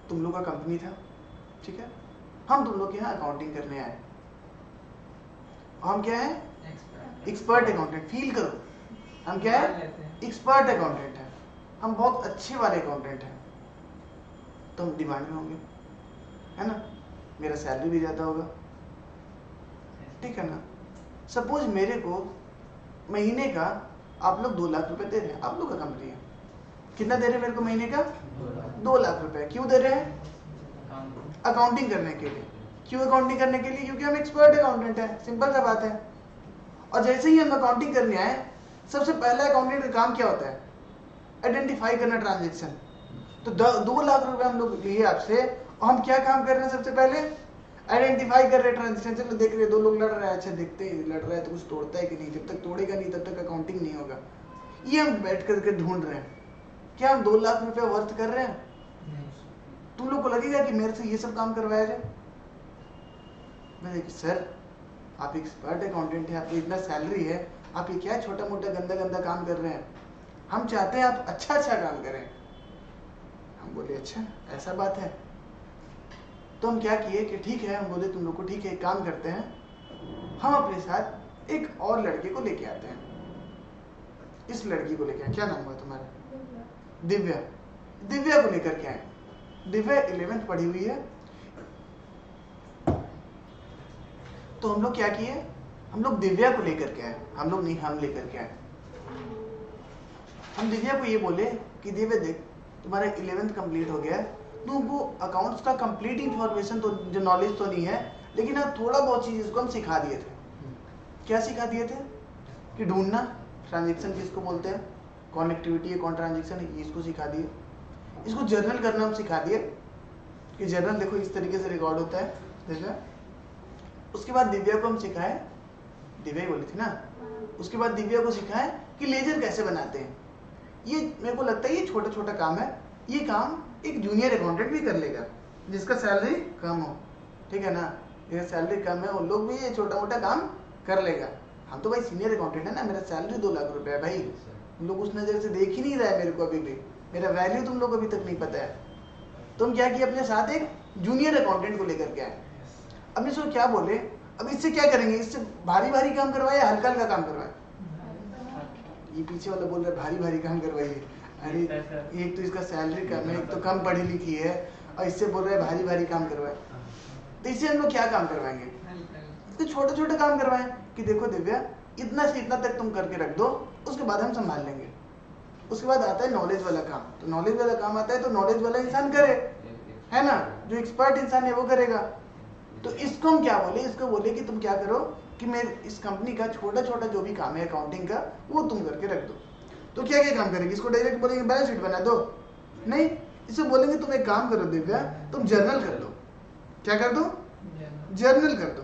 Speaker 1: तुम लोग का कंपनी था, ठीक है, हम तुम लोग के यहाँ अकाउंटिंग करने आए। हम क्या है? Expert accountant. फील करो, हम क्या है? एक्सपर्ट अकाउंटेंट है। हम बहुत अच्छे वाले अकाउंटेंट हैं, तो हम डिमांड में होंगे, है ना? मेरा सैलरी भी ज़्यादा होगा, ठीक है ना? सपोज मेरे को महीने का आप लोग 2 लाख रुपए दे रहे हैं। आप लोग का कंपनी है, कितना दे रहे हैं मेरे को महीने का? 2 लाख रुपए। क्यों दे रहे हैं? अकाउंटिंग करने के लिए। क्यों अकाउंटिंग करने के लिए? क्योंकि हम एक्सपर्ट अकाउंटेंट हैं, सिंपल सा बात है। और जैसे ही हम अकाउंटिंग करने आए, सबसे पहला अकाउंटेंट का काम क्या होता है? आइडेंटिफाई करना ट्रांजेक्शन। तो 2 लाख रुपए हम लोग लिए आपसे, और हम क्या काम कर रहे हैं? सबसे पहले आइडेंटिफाई कर रहे हैं ट्रांजेक्शन। चलो देख रहे 2 लोग लड़ रहे हैं, अच्छा देखते हैं लड़ रहा है तो कुछ तोड़ता है कि नहीं। जब तक तोड़ेगा नहीं तब तक अकाउंटिंग नहीं होगा। ये हम बैठ करके ढूंढ रहे हैं। क्या हम 2 लाख रुपए वर्थ कर रहे हैं? तुम लोग को लगेगा कि मेरे से ये सब काम करवाया जाए? मैं देखिए सर, आप एक्सपर्ट अकाउंटेंट हैं, आपकी इतना सैलरी है, आप ये क्या छोटा मोटा गंदा गंदा काम कर रहे हैं? हम चाहते हैं आप अच्छा अच्छा काम करें। हम बोले अच्छा ऐसा बात है। तो हम क्या किए कि ठीक है, हम बोले तुम लोग को ठीक है, एक काम करते हैं, हम अपने साथ एक और लड़के को लेके आते हैं। इस लड़की को लेके आए। क्या नाम हुआ तुम्हारा? दिव्या। दिव्या को लेकर के आए। दिव्या 11th पढ़ी हुई है। तो हम लोग क्या किए? हम लोग दिव्या को लेकर के आए। हम लोग नहीं, हम लेकर के आए। हम दिव्या को ये बोले कि दिव्या देख, तुम्हारा 11th कंप्लीट हो गया है, तुमको अकाउंट्स का कंप्लीट इंफॉर्मेशन तो जो नॉलेज तो नहीं है, लेकिन हाँ थोड़ा बहुत चीज इसको हम सिखा दिए थे। क्या सिखा दिए थे? कि ढूंढना, ट्रांजेक्शन किसको बोलते हैं, कौन एक्टिविटी है कौन ट्रांजेक्शन है, ये इसको सिखा दिए। इसको जर्नल करना हम सिखा दिए कि जर्नल देखो इस तरीके से रिकॉर्ड होता है, देखा। उसके बाद दिव्या को हम सिखाए, दिव्या ही बोली थी ना, उसके बाद दिव्या को सिखाए कि लेजर कैसे बनाते हैं। ये मेरे को लगता है ये छोटा छोटा काम है, ये काम एक जूनियर अकाउंटेंट भी कर लेगा जिसका सैलरी कम हो, ठीक है ना। जिसका सैलरी कम है वो लोग भी ये छोटा मोटा काम कर लेगा। हम तो भाई सीनियर अकाउंटेंट है ना, मेरा सैलरी 2 लाख रुपए है भाई। तुम लोग उस नज़र से देख ही नहीं रहा है मेरे को, अभी भी मेरा वैल्यू तुम लोग को अभी तक नहीं पता है। तुम क्या किए? अपने साथ एक जूनियर अकाउंटेंट को लेकर के आए। अब इसको क्या बोले, अब इससे क्या करेंगे? इससे भारी भारी काम करवाए या हल्का हल्का काम करवाए? ये पीछे वाला बोल रहा है भारी भारी काम करवाइए। अरे एक तो इसका सैलरी कम है, एक तो कम पढ़ी लिखी है, और इससे बोल रहा है भारी भारी काम करवाए। तो इससे हम लोग क्या काम करवाएंगे? तो छोटे छोटे काम करवाएं कि देखो दिव्या, इतना से इतना तक तुम करके रख दो, उसके बाद हम संभाल लेंगे। उसके बाद आता है नॉलेज वाला काम। तो नॉलेज वाला काम आता है तो नॉलेज वाला इंसान करे, है ना, जो एक्सपर्ट इंसान है वो करेगा। तो इसको हम क्या बोले, इसको बोले कि तुम क्या करो कि मैं इस कंपनी का छोटा छोटा जो भी काम है अकाउंटिंग का वो तुम करके रख दो। तो क्या क्या काम करेंगे, इसको डायरेक्ट बोलेंगे बैलेंस शीट बना दो, नहीं, इसे बोलेंगे तुम एक काम करो दिव्या, तुम जर्नल कर दो। क्या कर दो, जर्नल कर दो।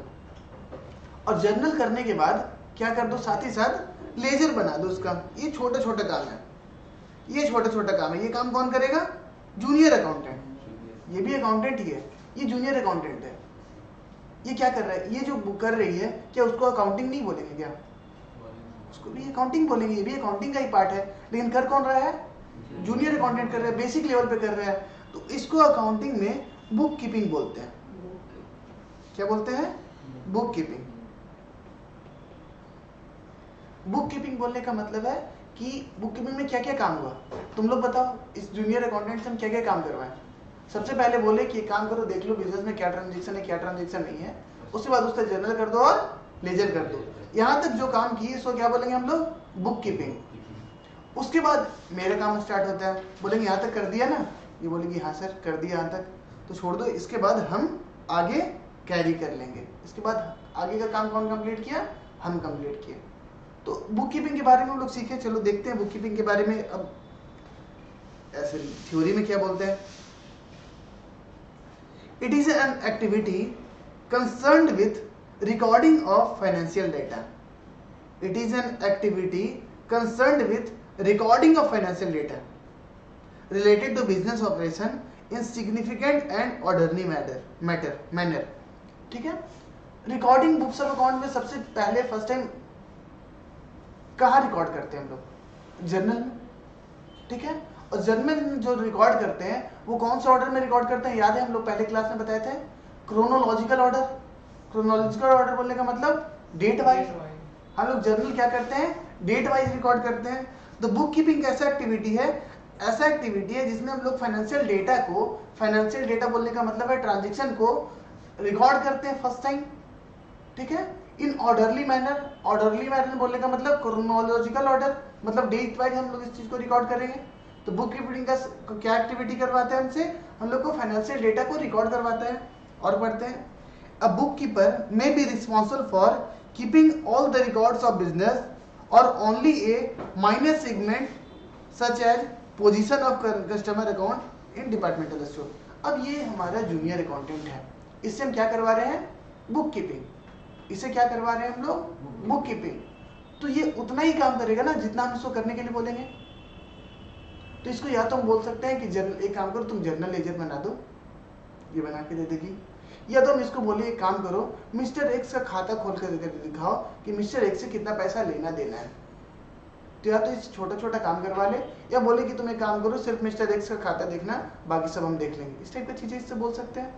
Speaker 1: और जर्नल करने के बाद क्या कर दो, साथ ही साथ लेजर बना दो उसका। ये छोटा छोटा काम है, ये छोटा छोटा काम है। ये काम कौन करेगा, जूनियर अकाउंटेंट। ये भी अकाउंटेंट ही है, ये जूनियर अकाउंटेंट है। ये क्या कर रहा है, ये जो कर रही है, क्या उसको अकाउंटिंग नहीं बोलेंगे क्या, उसको भी अकाउंटिंग बोलेंगे, ये भी अकाउंटिंग का ही पार्ट है। लेकिन कर कौन रहा है, जूनियर अकाउंटेंट कर रहा है, बेसिक लेवल पे कर रहा है। तो इसको अकाउंटिंग में बुक कीपिंग बोलते हैं। क्या बोलते हैं, बुक कीपिंग। बुक कीपिंग बोलने का मतलब है कि बुक कीपिंग में क्या क्या काम हुआ, तुम लोग बताओ, इस जूनियर अकाउंटेंट से हम क्या क्या काम करवाएं। सबसे पहले बोले कि काम करो, देख लो बिजनेस में क्या ट्रांजेक्शन है, क्या ट्रांजेक्शन नहीं है। उसके बाद उसका जर्नल कर दो और लेजर कर दो। यहाँ तक जो काम किए इसको क्या बोलेंगे हम लोग, बुक कीपिंग। उसके बाद मेरा काम स्टार्ट होता है, बोलेंगे यहाँ तक कर दिया ना, ये बोलेंगे हाँ सर कर दिया यहाँ तक, तो छोड़ दो, इसके बाद हम आगे कैरी कर लेंगे। इसके बाद आगे का काम कौन कंप्लीट किया, हम कंप्लीट किए। तो बुक कीपिंग के बारे में हम लोग सीखे। चलो देखते हैं बुक कीपिंग के बारे में। अब ऐसे थ्योरी में क्या बोलते हैं, it is an activity concerned with recording of financial data. It is an activity concerned with recording of financial data related to business operation in significant and orderly manner. ठीक है, रिकॉर्डिंग बुक्स ऑफ अकाउंट में सबसे पहले first time कहाँ record करते हैं हम लोग, जर्नल में। ठीक है, और जर्नल में जो रिकॉर्ड करते हैं वो कौन से ऑर्डर में रिकॉर्ड करते हैं, याद है हम लोग पहले क्लास में बताए थे, क्रोनोलॉजिकल ऑर्डर। क्रोनोलॉजिकल ऑर्डर बोलने का मतलब डेट वाइज। हम लोग जर्नल क्या करते हैं, डेट वाइज रिकॉर्ड करते हैं। तो बुक कीपिंग ऐसा एक्टिविटी है, ऐसा एक्टिविटी है जिसमें हम लोग फाइनेंशियल डेटा को, फाइनेंशियल डेटा बोलने का मतलब है ट्रांजैक्शन को रिकॉर्ड करते हैं फर्स्ट टाइम। ठीक है, इन ऑर्डरली मैनर। ऑर्डरली मैनर बोलने का मतलब क्रोनोलॉजिकल ऑर्डर, मतलब डेट वाइज हम लोग इस चीज को रिकॉर्ड करेंगे। तो बुक कीपिंग का क्या एक्टिविटी करवाते हैं हमसे, हम लोग को फाइनेंशियल डेटा को रिकॉर्ड करवाता है। और पढ़ते हैं, a bookkeeper may be responsible for keeping all the records of business or only a minor segment such as position of customer account in departmental store। अब ये हमारा जूनियर अकाउंटेंट है, इससे हम क्या करवा रहे हैं, बुक कीपिंग। इसे क्या करवा रहे हैं हम लोग, बुक कीपिंग। तो ये उतना ही काम करेगा ना जितना हम इसको करने के लिए बोलेंगे। तो इसको या तो हम बोल सकते हैं कि जर्नल, एक काम करो तुम जर्नल लेजर बना दो, ये बना के दे देगी। या तो हम इसको बोले एक काम करो, मिस्टर एक्स का खाता खोल कर दिखाओ कि मिस्टर एक्स से कितना पैसा लेना देना है। तो या तो इस छोटा छोटा काम करवा ले, या बोले कि तुम एक काम करो सिर्फ मिस्टर एक्स का खाता देखना, बाकी सब हम देख लेंगे। इस टाइप की चीजें इससे बोल सकते हैं।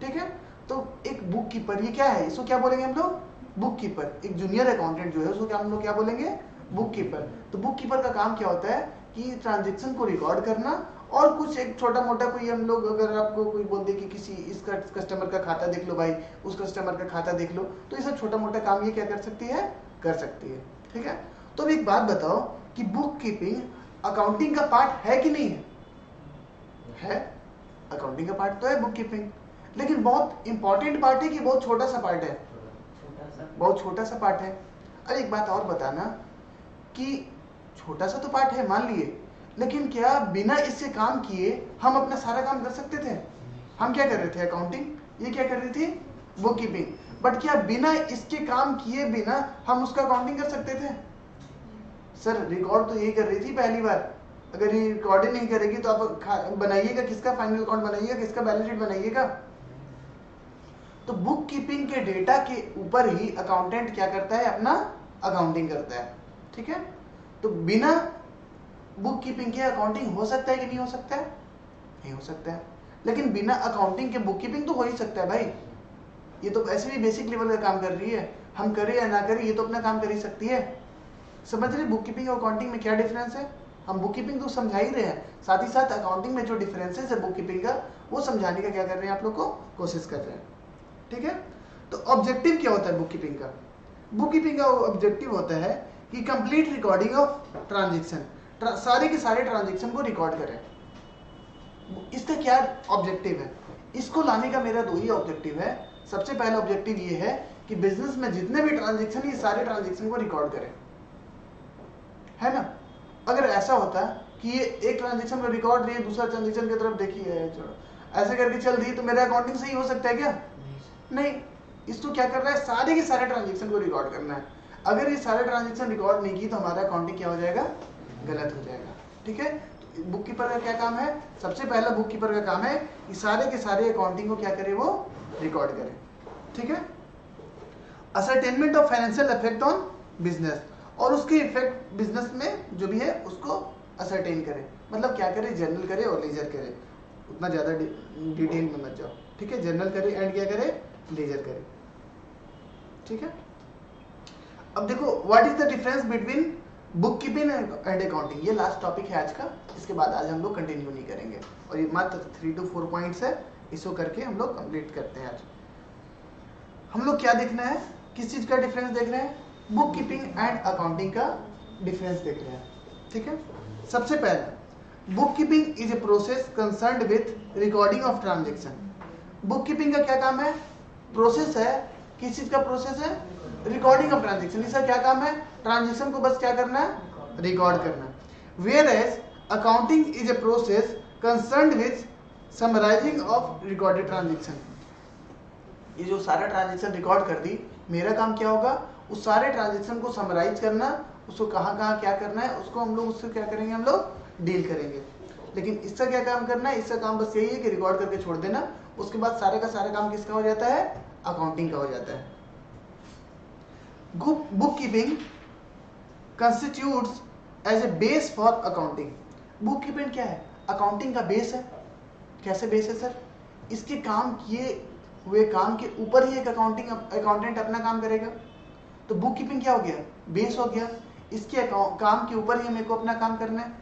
Speaker 1: ठीक है, तो एक बुक कीपर, ये क्या है, इसको क्या बोलेंगे हम लोग, बुक कीपर। एक जूनियर अकाउंटेंट जो है उसको क्या हम लोग क्या बोलेंगे, बुक कीपर। तो बुक कीपर का काम क्या होता है कि ट्रांजेक्शन को रिकॉर्ड करना, और कुछ एक छोटा मोटा कोई हम लोग, अगर आपको कोई बोल दे कि किसी इस कस्टमर का खाता देख लो भाई, उस कस्टमर का खाता देख लो, तो ये सब छोटा मोटा काम ये क्या कर सकती है, कर सकती है। ठीक है, तो अब एक बात बताओ कि बुक कीपिंग अकाउंटिंग का पार्ट है कि नहीं है, है, अकाउंटिंग का पार्ट तो है बुक कीपिंग, लेकिन बहुत इंपॉर्टेंट पार्ट है कि बहुत छोटा सा पार्ट है, बहुत छोटा सा पार्ट है। अरे एक बात और बताना कि छोटा सा तो पार्ट है मान लिए, लेकिन क्या बिना इससे काम किए हम अपना सारा काम कर सकते थे। हम क्या कर रहे थे, अकाउंटिंग, ये क्या कर रही थी, बुक कीपिंग। बट क्या बिना इसके काम किए बिना हम उसका अकाउंटिंग कर सकते थे, सर रिकॉर्ड तो यही कर रही थी पहली बार। अगर ये रिकॉर्ड ही नहीं करेगी तो आप बनाइएगा किसका फाइनल अकाउंट बनाइएगा, किसका बैलेंस शीट बनाइएगा। तो बुक कीपिंग के डेटा के ऊपर ही अकाउंटेंट क्या करता है, अपना अकाउंटिंग करता है। ठीक है, तो बिना बुक कीपिंग के अकाउंटिंग हो सकता है कि नहीं हो सकता है, नहीं हो सकता है। लेकिन बिना अकाउंटिंग के बुक कीपिंग तो हो ही सकता है भाई। ये तो ऐसे भी बेसिक लेवल का काम कर रही है, हम करें या ना करें ये तो अपना काम कर ही सकती है। समझ रहे बुक कीपिंग और अकाउंटिंग में क्या डिफरेंस है। हम बुक कीपिंग तो समझा ही रहे हैं, साथ ही साथ अकाउंटिंग में जो डिफरेंसेस है बुक कीपिंग का, वो समझाने का क्या कर रहे हैं आप लोग को कोशिश कर रहे हैं। ठीक है, तो ऑब्जेक्टिव क्या होता है बुक कीपिंग का, बुक कीपिंग का ऑब्जेक्टिव होता है कि कंप्लीट रिकॉर्डिंग ऑफ ट्रांजेक्शन, सारे के सारे ट्रांजेक्शन को रिकॉर्ड करें। इसका क्या ऑब्जेक्टिव है? इसको लाने का मेरा 2 ही ऑब्जेक्टिव है। सबसे पहला ऑब्जेक्टिव ये है कि बिजनेस में जितने भी ट्रांजेक्शन, ये सारे ट्रांजेक्शन को रिकॉर्ड करें, है ना। अगर ऐसा होता कि ये एक ट्रांजेक्शन में रिकॉर्ड रही है, दूसरा ट्रांजेक्शन की तरफ देखिए, ऐसे करके चल रही है, तो मेरा अकाउंटिंग सही हो सकता है क्या? नहीं। इसको क्या कर रहा है? सारे के सारे ट्रांजेक्शन को रिकॉर्ड करना है। अगर ये सारे ट्रांजेक्शन रिकॉर्ड नहीं की तो हमारा अकाउंटिंग क्या हो जाएगा? गलत हो जाएगा। ठीक है, तो बुक कीपर का क्या काम है? सबसे पहला बुक कीपर का काम है कि सारे के सारे अकाउंटिंग को क्या करे? वो रिकॉर्ड करे। ठीक है, ascertainment of financial effect on business, और उसके इफेक्ट बिजनेस में जो भी है उसको असरटेन करे। मतलब क्या करे? जर्नल करे और लेजर करे। उतना ज्यादा डिटेल में मत जाओ। ठीक है, जर्नल करे एंड क्या करे? लेजर करे। ठीक है, अब देखो what is the difference between book keeping and accounting. ये लास्ट टॉपिक है आज का, इसके बाद आज हम लोग कंटिन्यू नहीं करेंगे, और ये मात्र 3 to 4 पॉइंट्स है, इसको करके हम लोग कंप्लीट करते हैं। आज हम लोग क्या देखना है? किस चीज का डिफरेंस देख रहे हैं? बुक कीपिंग एंड अकाउंटिंग का डिफरेंस देख रहे हैं। ठीक है, सबसे पहले book keeping is a process concerned with recording of transaction. Book keeping का क्या काम है? प्रोसेस है। किस चीज का प्रोसेस है? Recording of transaction. इसका क्या काम है? ट्रांजेक्शन को बस क्या करना है? रिकॉर्ड करना। Whereas accounting is a process concerned with summarising of recorded transaction. ये जो सारा ट्रांजेक्शन रिकॉर्ड कर दी, मेरा काम क्या होगा? उस सारे ट्रांजेक्शन को समराइज करना, उसको कहाँ कहाँ क्या करना है, उसको हम लोग उससे क्या करेंगे? हम लोग डील करेंगे। लेकिन इसका क्या काम करना है? इसका काम बस यही है कि रिकॉर्ड करके छोड़ देना। उसके बाद सारे का सारा काम किसका हो जाता है? अकाउंटिंग का हो जाता है। Bookkeeping constitutes as a base for accounting. Bookkeeping क्या है? अकाउंटिंग का बेस है। कैसे बेस है सर? इसके काम किए हुए काम के ऊपर ही एक अकाउंटेंट अपना काम करेगा। तो बुक कीपिंग क्या हो गया? बेस हो गया। इसके काम के ऊपर ही मेरे को अपना काम करना है।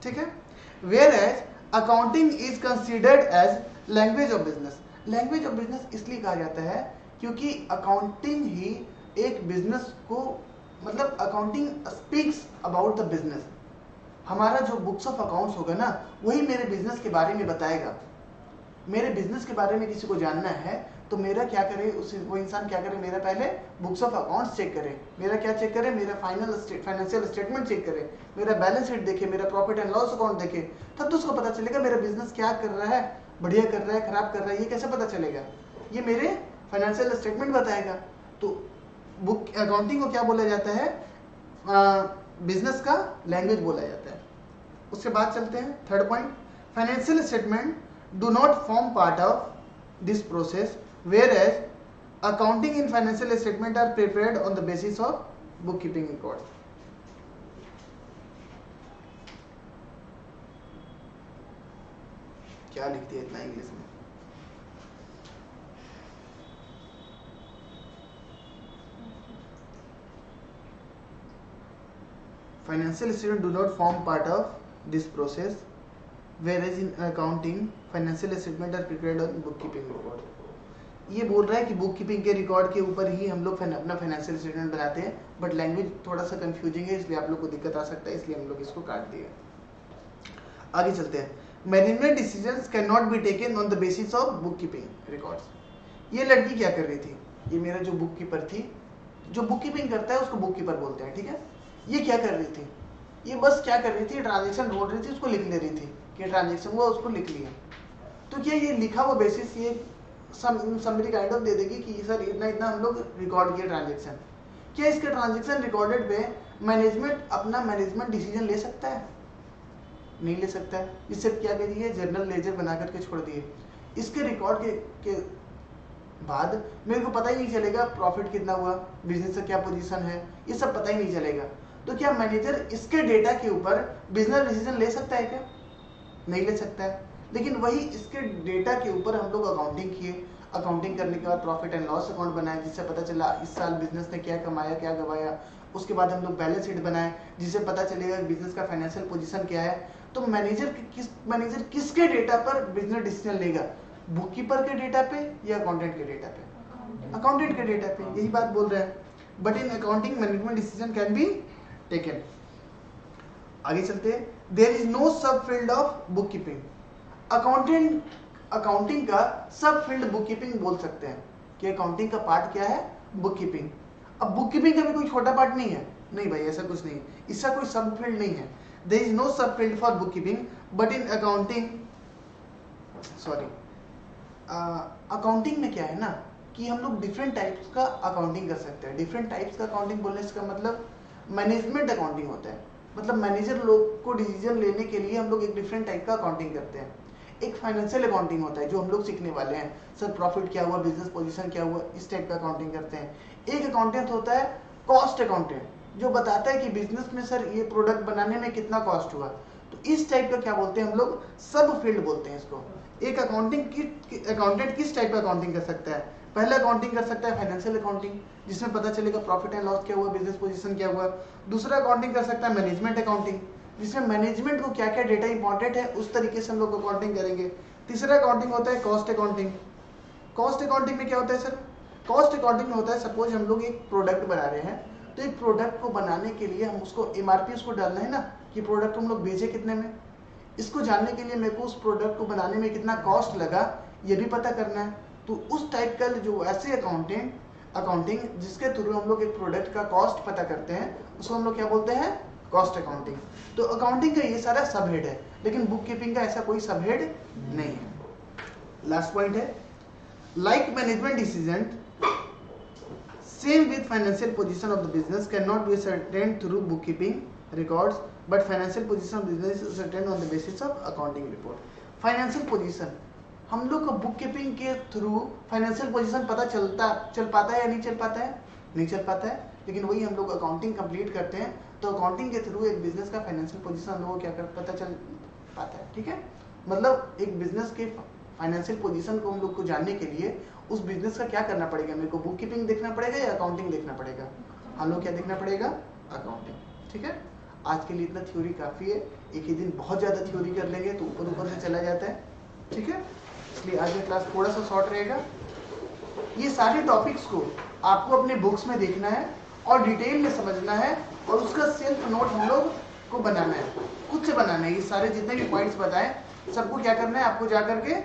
Speaker 1: ठीक है, whereas accounting is considered as language of business. Language of business इसलिए कहा जाता है क्योंकि अकाउंटिंग ही एक बिजनेस को, मतलब accounting speaks about the business. हमारा जो बुक्स ऑफ अकाउंट्स होगा ना, वही मेरे बिजनेस के बारे में बताएगा। मेरे बिजनेस के बारे में किसी को जानना है तो मेरा क्या करे? वो इंसान क्या करे? मेरा पहले बुक्स ऑफ अकाउंट्स चेक करे। मेरा क्या चेक करे? मेरा फाइनेंशियल स्टेटमेंट चेक करे, मेरा बैलेंस शीट देखे, मेरा प्रॉफिट एंड लॉस अकाउंट देखे, तब तो उसको पता चलेगा मेरा बिजनेस क्या कर रहा है, बढ़िया कर रहा है, खराब कर रहा है। ये कैसे पता चलेगा? ये मेरे फाइनेंशियल स्टेटमेंट बताएगा। तो बुक अकाउंटिंग को क्या बोला जाता है? बिजनेस का लैंग्वेज बोला जाता है। उसके बाद चलते हैं third point. Financial statement do not form part of this process, whereas accounting and financial statement are prepared on the basis of bookkeeping records. क्या लिखती है इतना इंग्लिश में? Financial statement do not form part of this process, whereas in accounting financial statement are prepared on bookkeeping record. ये बोल रहा है कि बुक कीपिंग के रिकॉर्ड के ऊपर ही हम लोग अपना फाइनेंशियल स्टेटमेंट बनाते हैं, बट लैंग्वेज थोड़ा सा कंफ्यूजिंग है, इसलिए आप लोग को दिक्कत आ सकता है, इसलिए हम लोग इसको काट दिए। आगे चलते हैं। Management decisions can not be taken on the basis of book keeping records. ये लड़की क्या कर रही थी? ये मेरा जो बुक कीपर थी, जो बुक कीपिंग करता है उसको बुक कीपर बोलते हैं। ठीक है, ये क्या कर रही थी? ये बस क्या कर रही थी? ट्रांजेक्शन ढूंढ रही थी, उसको लिख ले रही थी कि ट्रांजेक्शन हुआ, उसको लिख लिया। तो क्या ये लिखा हुआ बेसिस ये समरी काइंड ऑफ दे देगी कि सर इतना इतना हम लोग रिकॉर्ड किया ट्रांजेक्शन। क्या इसके ट्रांजेक्शन रिकॉर्डेड पे मैनेजमेंट अपना मैनेजमेंट डिसीजन ले सकता है? नहीं ले सकता है। इससे क्या करिए? जर्नल लेजर बना करके छोड़ दिए। इसके रिकॉर्ड के बाद मेरे को पता ही नहीं चलेगा प्रॉफिट कितना हुआ, बिजनेस का क्या पोजीशन है, ये सब पता ही नहीं चलेगा। तो क्या मैनेजर इसके डेटा के ऊपर बिजनेस डिसीजन ले सकता है क्या? नहीं ले सकता है। लेकिन वही इसके डेटा के ऊपर हम लोग अकाउंटिंग किए, अकाउंटिंग करने के बाद प्रॉफिट एंड लॉस अकाउंट बनाए, जिससे पता चला इस साल बिजनेस ने क्या कमाया, क्या गवाया। उसके बाद हम लोग बैलेंस शीट बनाए, जिससे पता चलेगा बिजनेस का फाइनेंशियल पोजीशन क्या है। तो मैनेजर किसके डेटा पर बिजनेस डिसीजन लेगा? बुक कीपर के डेटा पे या अकाउंटेंट के डेटा पे? अकाउंटेंट के डेटा पे। यही बात बोल रहे हैं। But in accounting management decision can be taken. आगे चलते हैं। देयर इज नो सब field of book keeping. Accounting का सब फील्ड बुक कीपिंग बोल सकते हैं कि अकाउंटिंग का पार्ट क्या है, बुक कीपिंग। अब बुक कीपिंग का भी कोई छोटा पार्ट नहीं है, नहीं भाई ऐसा कुछ नहीं, इसका कोई सब फील्ड नहीं है। देयर इज नो सब field for book keeping but in accounting, sorry, accounting में क्या है ना कि हम लोग डिफरेंट टाइप्स का अकाउंटिंग कर सकते हैं। डिफरेंट टाइप्स का अकाउंटिंग बोलने से मतलब मैनेजमेंट अकाउंटिंग होता है, मतलब मैनेजर लोग को डिसीजन लेने के लिए हम लोग एक डिफरेंट टाइप का अकाउंटिंग करते हैं। एक फाइनेंशियल अकाउंटिंग होता है जो हम लोग सीखने वाले हैं, सर प्रॉफिट क्या हुआ, बिजनेस पोजीशन क्या हुआ, इस टाइप का अकाउंटिंग करते हैं। एक अकाउंटेंट होता है कॉस्ट अकाउंटेंट, जो बताता है कि बिजनेस में सर ये प्रोडक्ट बनाने में कितना कॉस्ट हुआ। तो इस टाइप का क्या बोलते हैं हम लोग, सब फील्ड बोलते हैं इसको। एक अकाउंटेंट किस टाइप का अकाउंटिंग कर सकता है, पहला अकाउंटिंग कर सकता है फाइनेंशियल अकाउंटिंग, जिसमें पता चलेगा प्रॉफिट एंड लॉस क्या हुआ, बिजनेस पोजीशन क्या हुआ। दूसरा अकाउंटिंग कर सकता है मैनेजमेंट अकाउंटिंग, जिसमें मैनेजमेंट को क्या क्या डेटा इंपॉर्टेंट है उस तरीके से हम लोग अकाउंटिंग करेंगे। तीसरा अकाउंटिंग होता है कॉस्ट अकाउंटिंग। कॉस्ट अकाउंटिंग में क्या होता है सर, कॉस्ट अकाउंटिंग में होता है सपोज हम लोग एक प्रोडक्ट बना रहे हैं, तो एक प्रोडक्ट को बनाने के लिए हम उसको एमआरपी उसको डालना है ना कि प्रोडक्ट हम लोग बेचे कितने में, इसको जानने के लिए मेरे को उस प्रोडक्ट को बनाने में कितना कॉस्ट लगा ये भी पता करना है। तो उस टाइप का जो ऐसे अकाउंटिंग जिसके थ्रू हम लोग एक प्रोडक्ट का कॉस्ट पता करते हैं उसको हम लोग क्या बोलते हैं, कॉस्ट अकाउंटिंग। तो अकाउंटिंग का ये सारा सब हेड है, लेकिन बुक कीपिंग का ऐसा कोई सब हेड नहीं है। लास्ट पॉइंट है like management decision same with financial position of the business cannot be ascertained through bookkeeping records but financial position of business is ascertained on the basis of accounting report। Financial position हम लोग को book keeping के through financial position पता चल पाता है या नहीं चल पाता है, नहीं चल पाता है। लेकिन वही हम लोग अकाउंटिंग कंप्लीट करते हैं तो अकाउंटिंग के थ्रू एक बिजनेस का फाइनेंशियल पोजीशन हम लोगों को क्या पता चल पाता है। ठीक है, मतलब एक बिजनेस के फाइनेंशियल पोजीशन को हम लोग को जानने के लिए उस बिजनेस का क्या करना पड़ेगा, मेरे को बुक कीपिंग देखना पड़ेगा या अकाउंटिंग देखना पड़ेगा, हम लोग क्या देखना पड़ेगा, अकाउंटिंग। ठीक है, आज के लिए इतना थ्योरी काफी है, एक ही दिन बहुत ज्यादा थ्योरी कर लेंगे तो ऊपर ऊपर से चला जाता है। ठीक है, इसलिए आज का क्लास थोड़ा सा शॉर्ट रहेगा। ये सारे टॉपिक्स को आपको अपने बुक्स में देखना है और डिटेल में समझना है और उसका सेल्फ नोट हम लोग को बनाना है, खुद से बनाना है। ये सारे जितने भी पॉइंट्स बताए सबको क्या करना है, आपको जा करके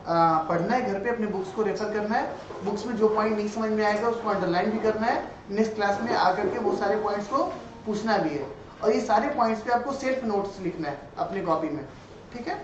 Speaker 1: पढ़ना है, घर पे अपने बुक्स को रेफर करना है। बुक्स में जो पॉइंट नहीं समझ में आएगा उसको अंडरलाइन भी करना है, नेक्स्ट क्लास में आकर के वो सारे पॉइंट्स को पूछना भी है। और ये सारे पॉइंट्स पे आपको सेल्फ नोट्स लिखना है अपने कॉपी में। ठीक है।